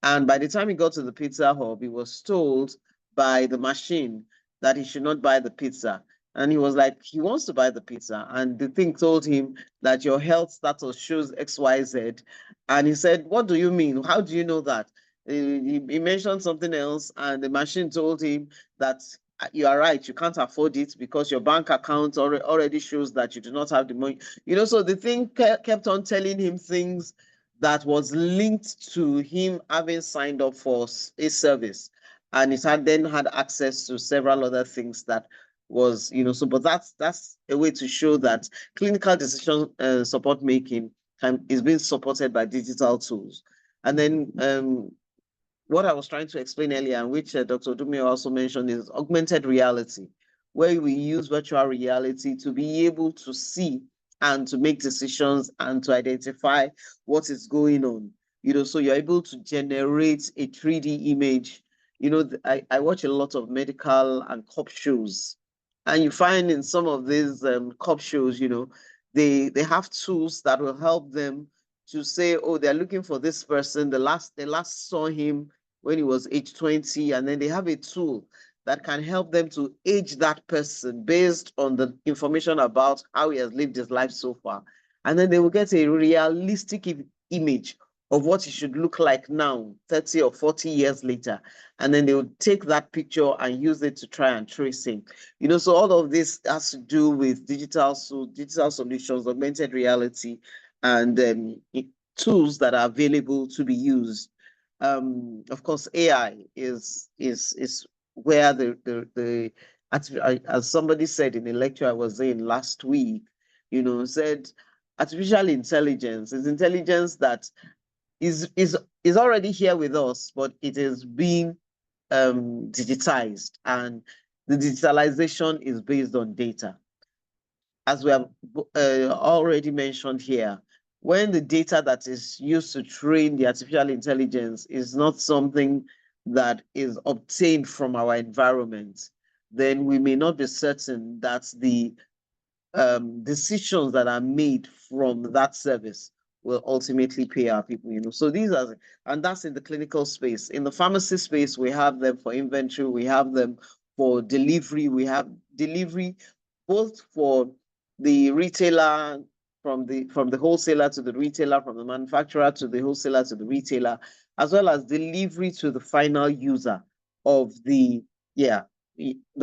And by the time he got to the pizza hub, he was told by the machine that he should not buy the pizza. And he was like, he wants to buy the pizza. And the thing told him that your health status shows XYZ. And he said, what do you mean? How do you know that? He mentioned something else, and the machine told him that you are right, you can't afford it because your bank account already shows that you do not have the money. You know, so the thing kept on telling him things that was linked to him having signed up for a service, and it had then had access to several other things that was, you know, so, but that's a way to show that clinical decision support making is being supported by digital tools. And then what I was trying to explain earlier, and which Dr. Dumio also mentioned, is augmented reality, where we use virtual reality to be able to see and to make decisions and to identify what is going on. You know, so you're able to generate a 3D image. You know, I watch a lot of medical and cop shows, and you find in some of these cop shows, you know, they have tools that will help them to say, oh, they're looking for this person. They last saw him when he was age 20, and then they have a tool that can help them to age that person based on the information about how he has lived his life so far. And then they will get a realistic image of what he should look like now, 30 or 40 years later. And then they will take that picture and use it to try and trace him. You know, so all of this has to do with digital solutions, augmented reality, and tools that are available to be used. Of course, AI is where as somebody said in a lecture I was in last week, you know, said artificial intelligence is intelligence that is already here with us, but it is being digitized, and the digitalization is based on data. As we have already mentioned here, when the data that is used to train the artificial intelligence is not something that is obtained from our environment, then we may not be certain that the decisions that are made from that service will ultimately pay our people, you know. So and that's in the clinical space. In the pharmacy space, we have them for inventory, we have them for delivery, we have delivery both for the retailer, from the wholesaler to the retailer, from the manufacturer to the wholesaler to the retailer, as well as delivery to the final user of the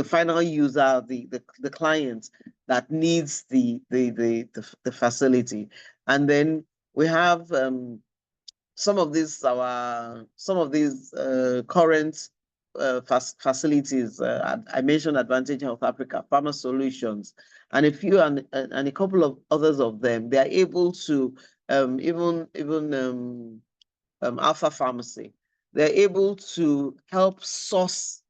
final user, the client that needs the facility. And then we have some of these current facilities. I mentioned Advantage Health Africa, Pharma Solutions, and a couple of others of them. They are able to even Alpha Pharmacy. They're able to help source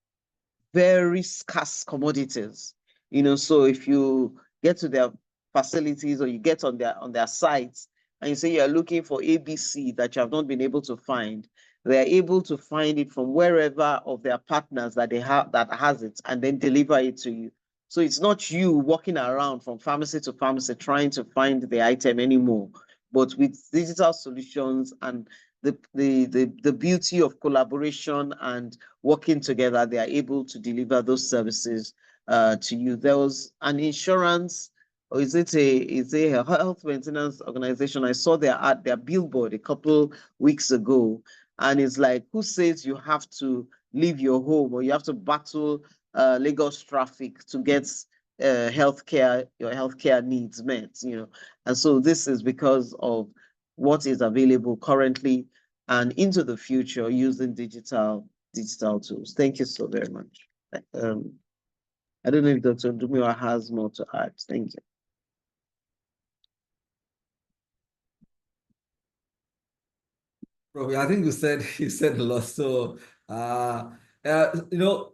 very scarce commodities. You know, so if you get to their facilities or you get on their sites and you say you're looking for ABC that you have not been able to find, they're able to find it from wherever of their partners that they have that has it, and then deliver it to you. So it's not you walking around from pharmacy to pharmacy trying to find the item anymore. But with digital solutions and the beauty of collaboration and working together, they are able to deliver those services to you. There was an insurance, or is it a health maintenance organization? I saw their billboard a couple weeks ago, and it's like, who says you have to leave your home or you have to battle Lagos traffic to get your healthcare needs met, you know? And so this is because of what is available currently and into the future using digital tools. Thank you so very much. I don't know if Dr. Dumio has more to add. Thank you. Bro, I think you said a lot. So, you know,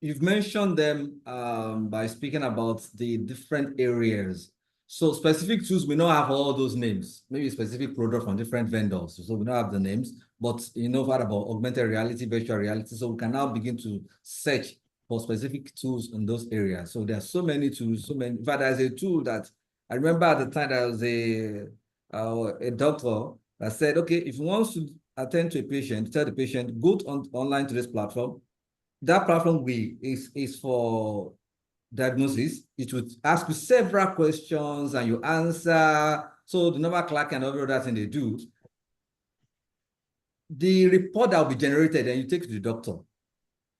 you've mentioned them by speaking about the different areas. So specific tools, we don't have all those names, maybe specific product from different vendors. So we don't have the names, but you know what about augmented reality, virtual reality. So we can now begin to search for specific tools in those areas. So there are so many tools, so many. In fact, there's a tool that I remember at the time there was a doctor that said, okay, if you want to attend to a patient, tell the patient, go online to this platform. That platform is for diagnosis. It would ask you several questions and you answer. So the normal clerk and every other thing they do, the report that will be generated and you take to the doctor.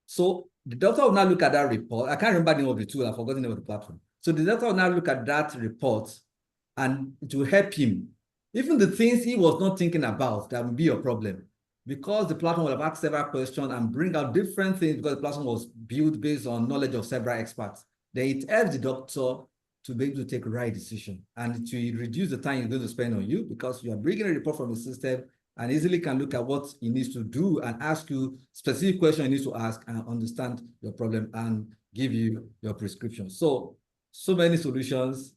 So the doctor will now look at that report. I can't remember the name of the tool. I've forgotten the name of the platform. So the doctor will now look at that report and it will help him. Even the things he was not thinking about, that will be a problem. Because the platform will have asked several questions and bring out different things because the platform was built based on knowledge of several experts. Then it helps the doctor to be able to take the right decision and to reduce the time you're going to spend on you because you are bringing a report from the system and easily can look at what he needs to do and ask you specific questions he needs to ask and understand your problem and give you your prescription. So many solutions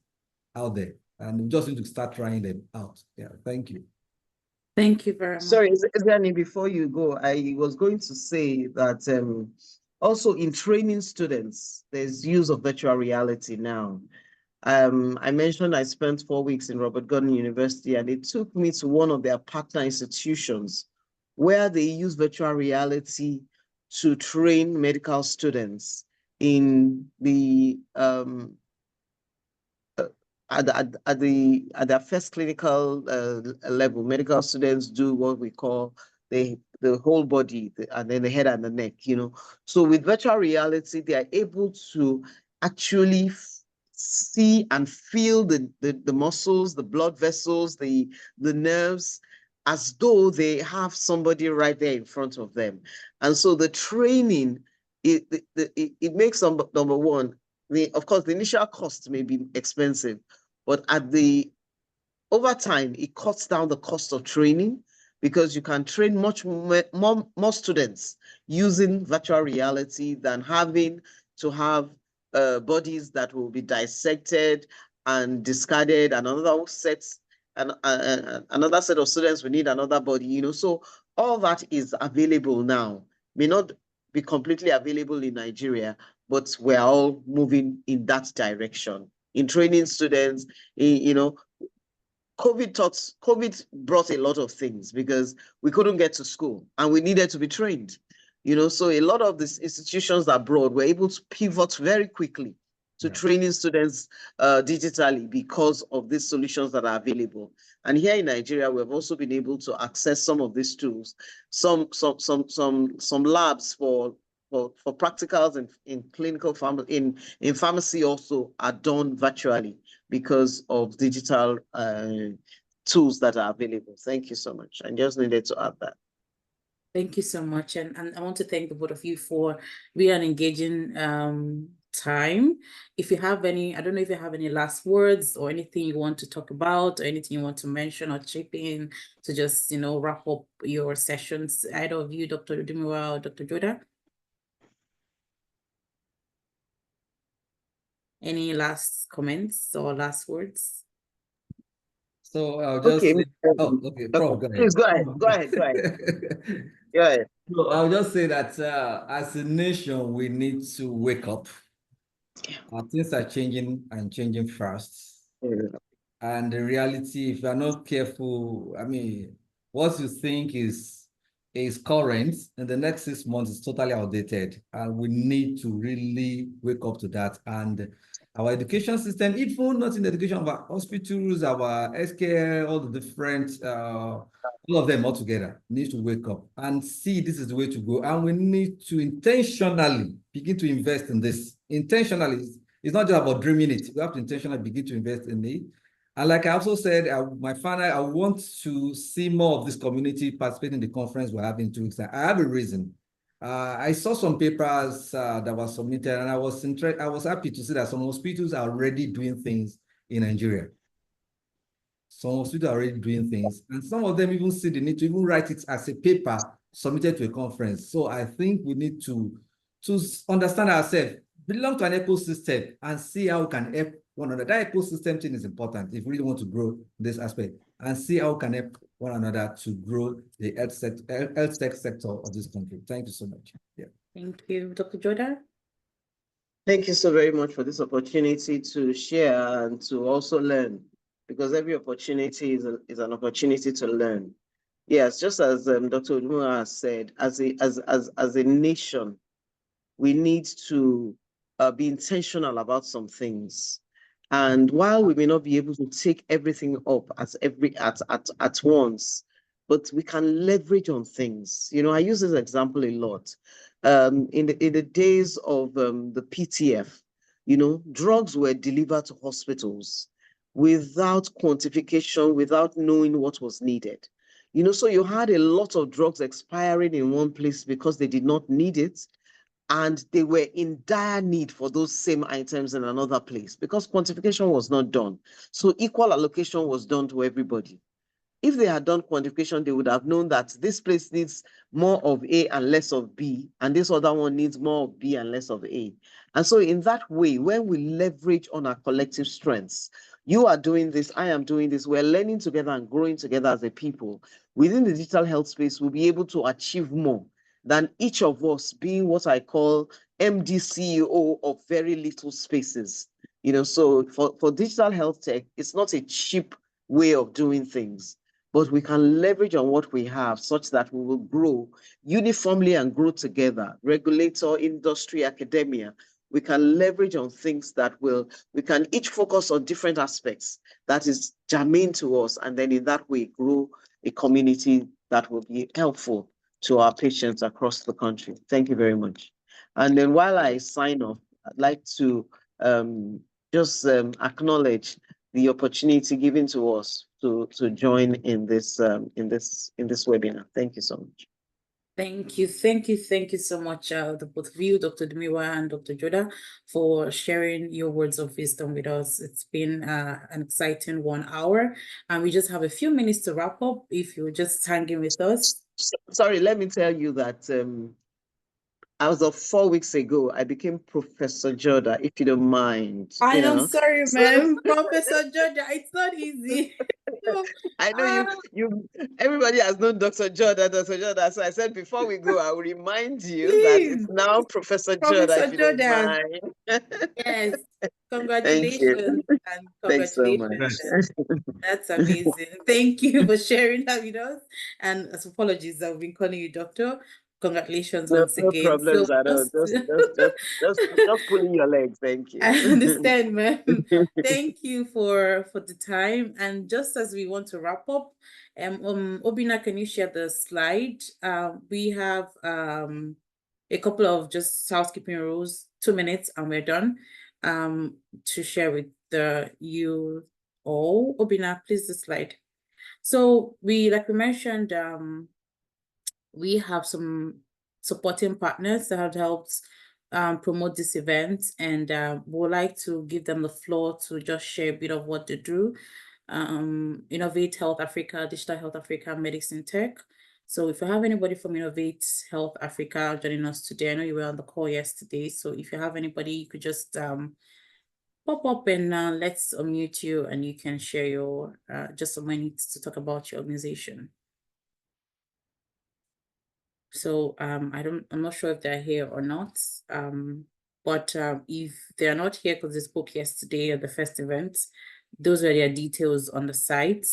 out there and we just need to start trying them out. Yeah, thank you. Thank you very much. Sorry, Danny, before you go, I was going to say that also in training students, there's use of virtual reality now. I mentioned I spent 4 weeks in Robert Gordon University, and it took me to one of their partner institutions where they use virtual reality to train medical students in the at their first clinical level. Medical students do what we call the whole body and then the head and the neck, you know. So with virtual reality, they are able to actually see and feel the muscles, the blood vessels, the nerves, as though they have somebody right there in front of them. And so the training, it makes number one, of course, the initial cost may be expensive, but over time, it cuts down the cost of training because you can train much more students using virtual reality than having to have bodies that will be dissected and discarded, and another set of students will need another body, you know. So all that is available now. May not be completely available in Nigeria, but we're all moving in that direction. In training students, you know, COVID brought a lot of things because we couldn't get to school and we needed to be trained, you know. So a lot of these institutions abroad were able to pivot very quickly to training students digitally because of these solutions that are available. And here in Nigeria, we've also been able to access some of these tools, some labs for practicals in clinical in pharmacy also are done virtually because of digital tools that are available. Thank you so much. I just needed to add that. Thank you so much. And I want to thank the both of you for really an engaging time. If you have any, I don't know if you have any last words or anything you want to talk about or anything you want to mention or chip in to just, you know, wrap up your sessions, either of you, Dr. Udumiwa or Dr. Joda. Any last comments or last words? So I'll just say, oh, okay, Prof, go ahead. Please go ahead. Go ahead. Go ahead. So I'll just say that as a nation, we need to wake up. Things are changing and changing fast. And the reality, if you're not careful, I mean, what you think is current in the next 6 months is totally outdated. And we need to really wake up to that. And our education system, even not in the education of our hospitals, our healthcare, all the different, all of them all together, need to wake up and see this is the way to go. And we need to intentionally begin to invest in this. Intentionally, it's not just about dreaming it. We have to intentionally begin to invest in it. And like I also said, I want to see more of this community participate in the conference we're having in 2 weeks. I have a reason. I saw some papers that were submitted, and I was happy to see that some hospitals are already doing things in Nigeria. Some hospitals are already doing things, and some of them even see the need to even write it as a paper submitted to a conference. So I think we need to understand ourselves, belong to an ecosystem, and see how we can help one another. That ecosystem thing is important if we really want to grow this aspect, and see how we can help one another to grow the health tech sector of this country. Thank you so much. Yeah. Thank you, Dr. Joda. Thank you so very much for this opportunity to share and to also learn, because every opportunity is an opportunity to learn. Yes, just as Dr. Odumura has said, as a nation, we need to be intentional about some things. And while we may not be able to take everything up at once, but we can leverage on things. You know, I use this example a lot. In the days of the PTF, you know, drugs were delivered to hospitals without quantification, without knowing what was needed. You know, so you had a lot of drugs expiring in one place because they did not need it, and they were in dire need for those same items in another place because quantification was not done. So equal allocation was done to everybody. If they had done quantification, they would have known that this place needs more of A and less of B, and this other one needs more of B and less of A. And so in that way, when we leverage on our collective strengths, you are doing this, I am doing this, we're learning together and growing together as a people. Within the digital health space, we'll be able to achieve more than each of us being what I call MD CEO of very little spaces. You know, so for digital health tech, it's not a cheap way of doing things, but we can leverage on what we have such that we will grow uniformly and grow together. Regulator, industry, academia, we can leverage on things that we can each focus on different aspects that is germane to us, and then in that way grow a community that will be helpful to our patients across the country. Thank you very much. And then while I sign off, I'd like to just acknowledge the opportunity given to us to join in this webinar. Thank you so much. Thank you so much, the both of you, Dr. Demiwa and Dr. Joda, for sharing your words of wisdom with us. It's been an exciting 1 hour, and we just have a few minutes to wrap up. If you just hang in with us. Sorry, let me tell you that as of 4 weeks ago, I became Professor Joda, if you don't mind. I'm sorry, man. Professor Joda, it's not easy. I know everybody has known Dr. Joda. So I said before we go, I will remind you that it's now Professor Joda, if you don't mind. Yes, congratulations. And congratulations. Thanks so much. That's amazing. Thank you for sharing that with us. And apologies that I've been calling you doctor. Congratulations once again. No problems at all. Just pulling your legs. Thank you. I understand, ma'am. Thank you for the time. And just as we want to wrap up, Obina, can you share the slide? We have a couple of just housekeeping rules, 2 minutes, and we're done. To share with you all. Obina, please the slide. So like we mentioned, we have some supporting partners that have helped promote this event, and we'd like to give them the floor to just share a bit of what they do. Innovate Health Africa, Digital Health Africa, Medicine Tech. So if you have anybody from Innovate Health Africa joining us today, I know you were on the call yesterday, so if you have anybody, you could just pop up and let's unmute you, and you can share your just some minutes to talk about your organization. So I'm not sure if they're here or not. But if they're not here because they spoke yesterday at the first event, those are their details on the site.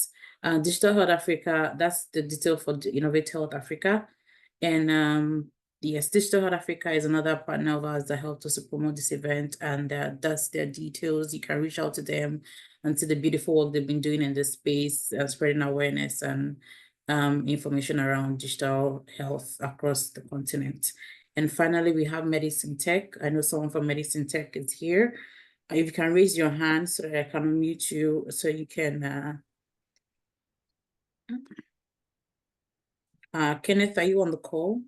Digital Health Africa, that's the detail for the Innovate Health Africa. And yes, Digital Health Africa is another partner of ours that helped us to promote this event, and that's their details. You can reach out to them and see the beautiful work they've been doing in this space, spreading awareness and information around digital health across the continent. And finally, we have Medicine Tech. I know someone from Medicine Tech is here. If you can raise your hand so that I can unmute you, so you can. Kenneth, are you on the call?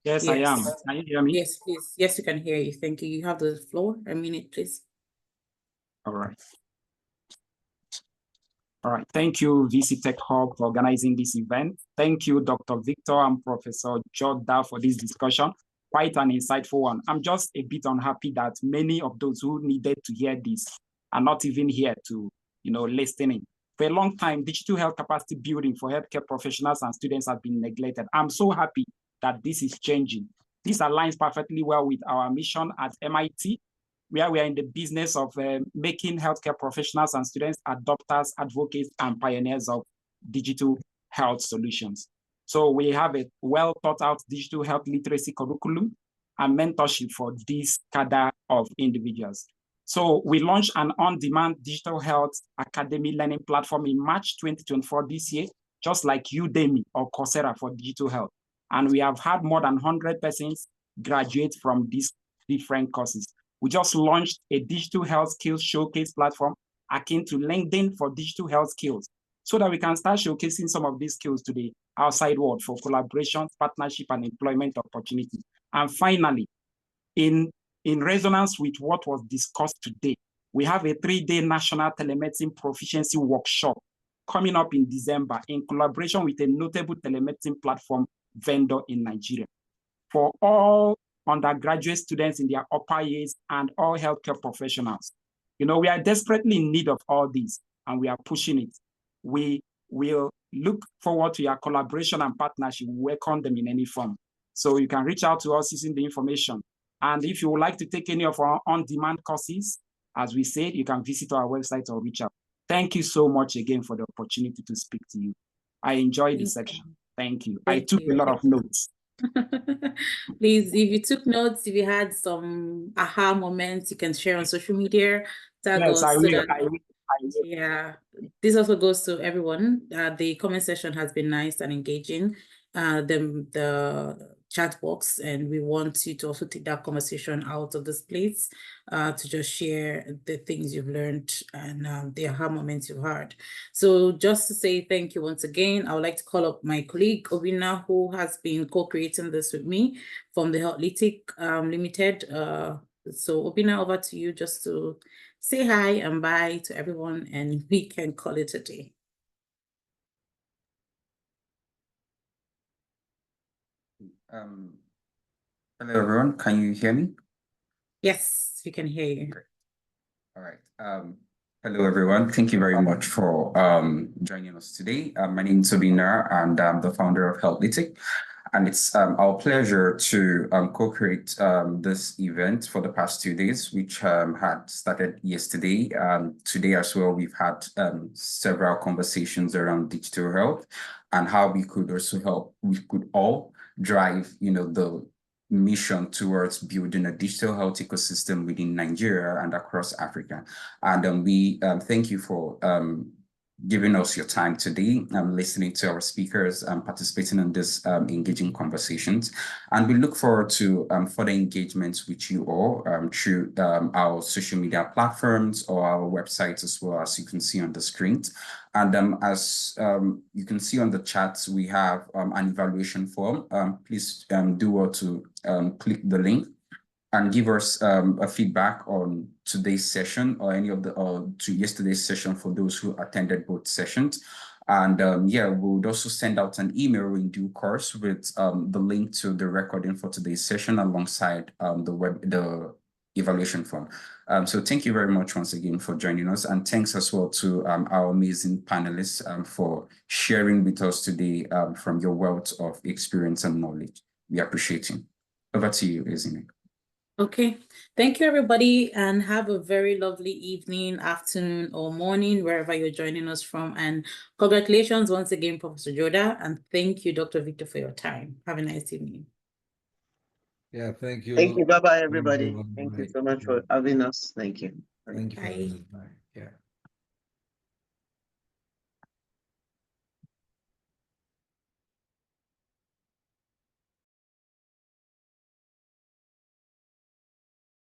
Yes, I am. Can you hear me? Yes, please. Yes, we can hear you. Thank you. You have the floor. A minute, please. All right. All right. Thank you, VC Tech Hub, for organizing this event. Thank you, Dr. Victor and Professor Joda, for this discussion. Quite an insightful one. I'm just a bit unhappy that many of those who needed to hear this are not even here to, listening. For a long time, digital health capacity building for healthcare professionals and students has been neglected. I'm so happy that this is changing. This aligns perfectly well with our mission at MIT where we are in the business of making healthcare professionals and students adopters, advocates, and pioneers of digital health solutions. So we have a well thought out digital health literacy curriculum and mentorship for this cadre of individuals. So we launched an on-demand digital health academy learning platform in March 2024 this year, just like Udemy or Coursera for digital health. And we have had more than 100 persons graduate from these different courses. We just launched a digital health skills showcase platform akin to LinkedIn for digital health skills, so that we can start showcasing some of these skills to the outside world for collaboration, partnership, and employment opportunities. And finally, in resonance with what was discussed today, we have a 3-day national telemedicine proficiency workshop coming up in December in collaboration with a notable telemedicine platform vendor in Nigeria for all undergraduate students in their upper years and all healthcare professionals. You know, we are desperately in need of all these, and we are pushing it. We will look forward to your collaboration and partnership. We welcome them in any form. So you can reach out to us using the information. And if you would like to take any of our on-demand courses, as we said, you can visit our website or reach out. Thank you so much again for the opportunity to speak to you. I enjoyed this section. Thank you. I took a lot of notes. Please, if you took notes, if you had some aha moments, you can share on social media. Yes, I will. Yeah, this also goes to everyone. The comment section has been nice and engaging. The chat box, and we want you to also take that conversation out of this place to just share the things you've learned and the aha moments you've had. So just to say thank you once again, I would like to call up my colleague Obina, who has been co-creating this with me from the Healthlytic Limited. So Obina, over to you just to say hi and bye to everyone, and we can call it a day. Hello everyone, can you hear me? Yes, we can hear you. Great. All right. Hello everyone, thank you very much for joining us today. My name is Obina and I'm the founder of Healthlytic. And it's our pleasure to co-create this event for the past 2 days, which had started yesterday. Today as well, we've had several conversations around digital health and how we could also help, we could all drive, the mission towards building a digital health ecosystem within Nigeria and across Africa. And we thank you for giving us your time today, listening to our speakers, participating in this engaging conversations. And we look forward to further engagements with you all through our social media platforms or our websites as well, as you can see on the screen. And as you can see on the chat, we have an evaluation form. Please do well to click the link and give us a feedback on today's session or any of the to yesterday's session for those who attended both sessions. And yeah, we'll also send out an email in due course with the link to the recording for today's session alongside the evaluation form. So thank you very much once again for joining us, and thanks as well to our amazing panelists for sharing with us today from your wealth of experience and knowledge. We appreciate you. Over to you, Ezine. Okay, thank you everybody, and have a very lovely evening, afternoon, or morning, wherever you're joining us from. And congratulations once again, Professor Joda, and thank you, Dr. Victor, for your time. Have a nice evening. Yeah, thank you. Thank you. Bye-bye, everybody. Thank you so much for having us. Thank you. Thank you. Bye. Bye. Yeah.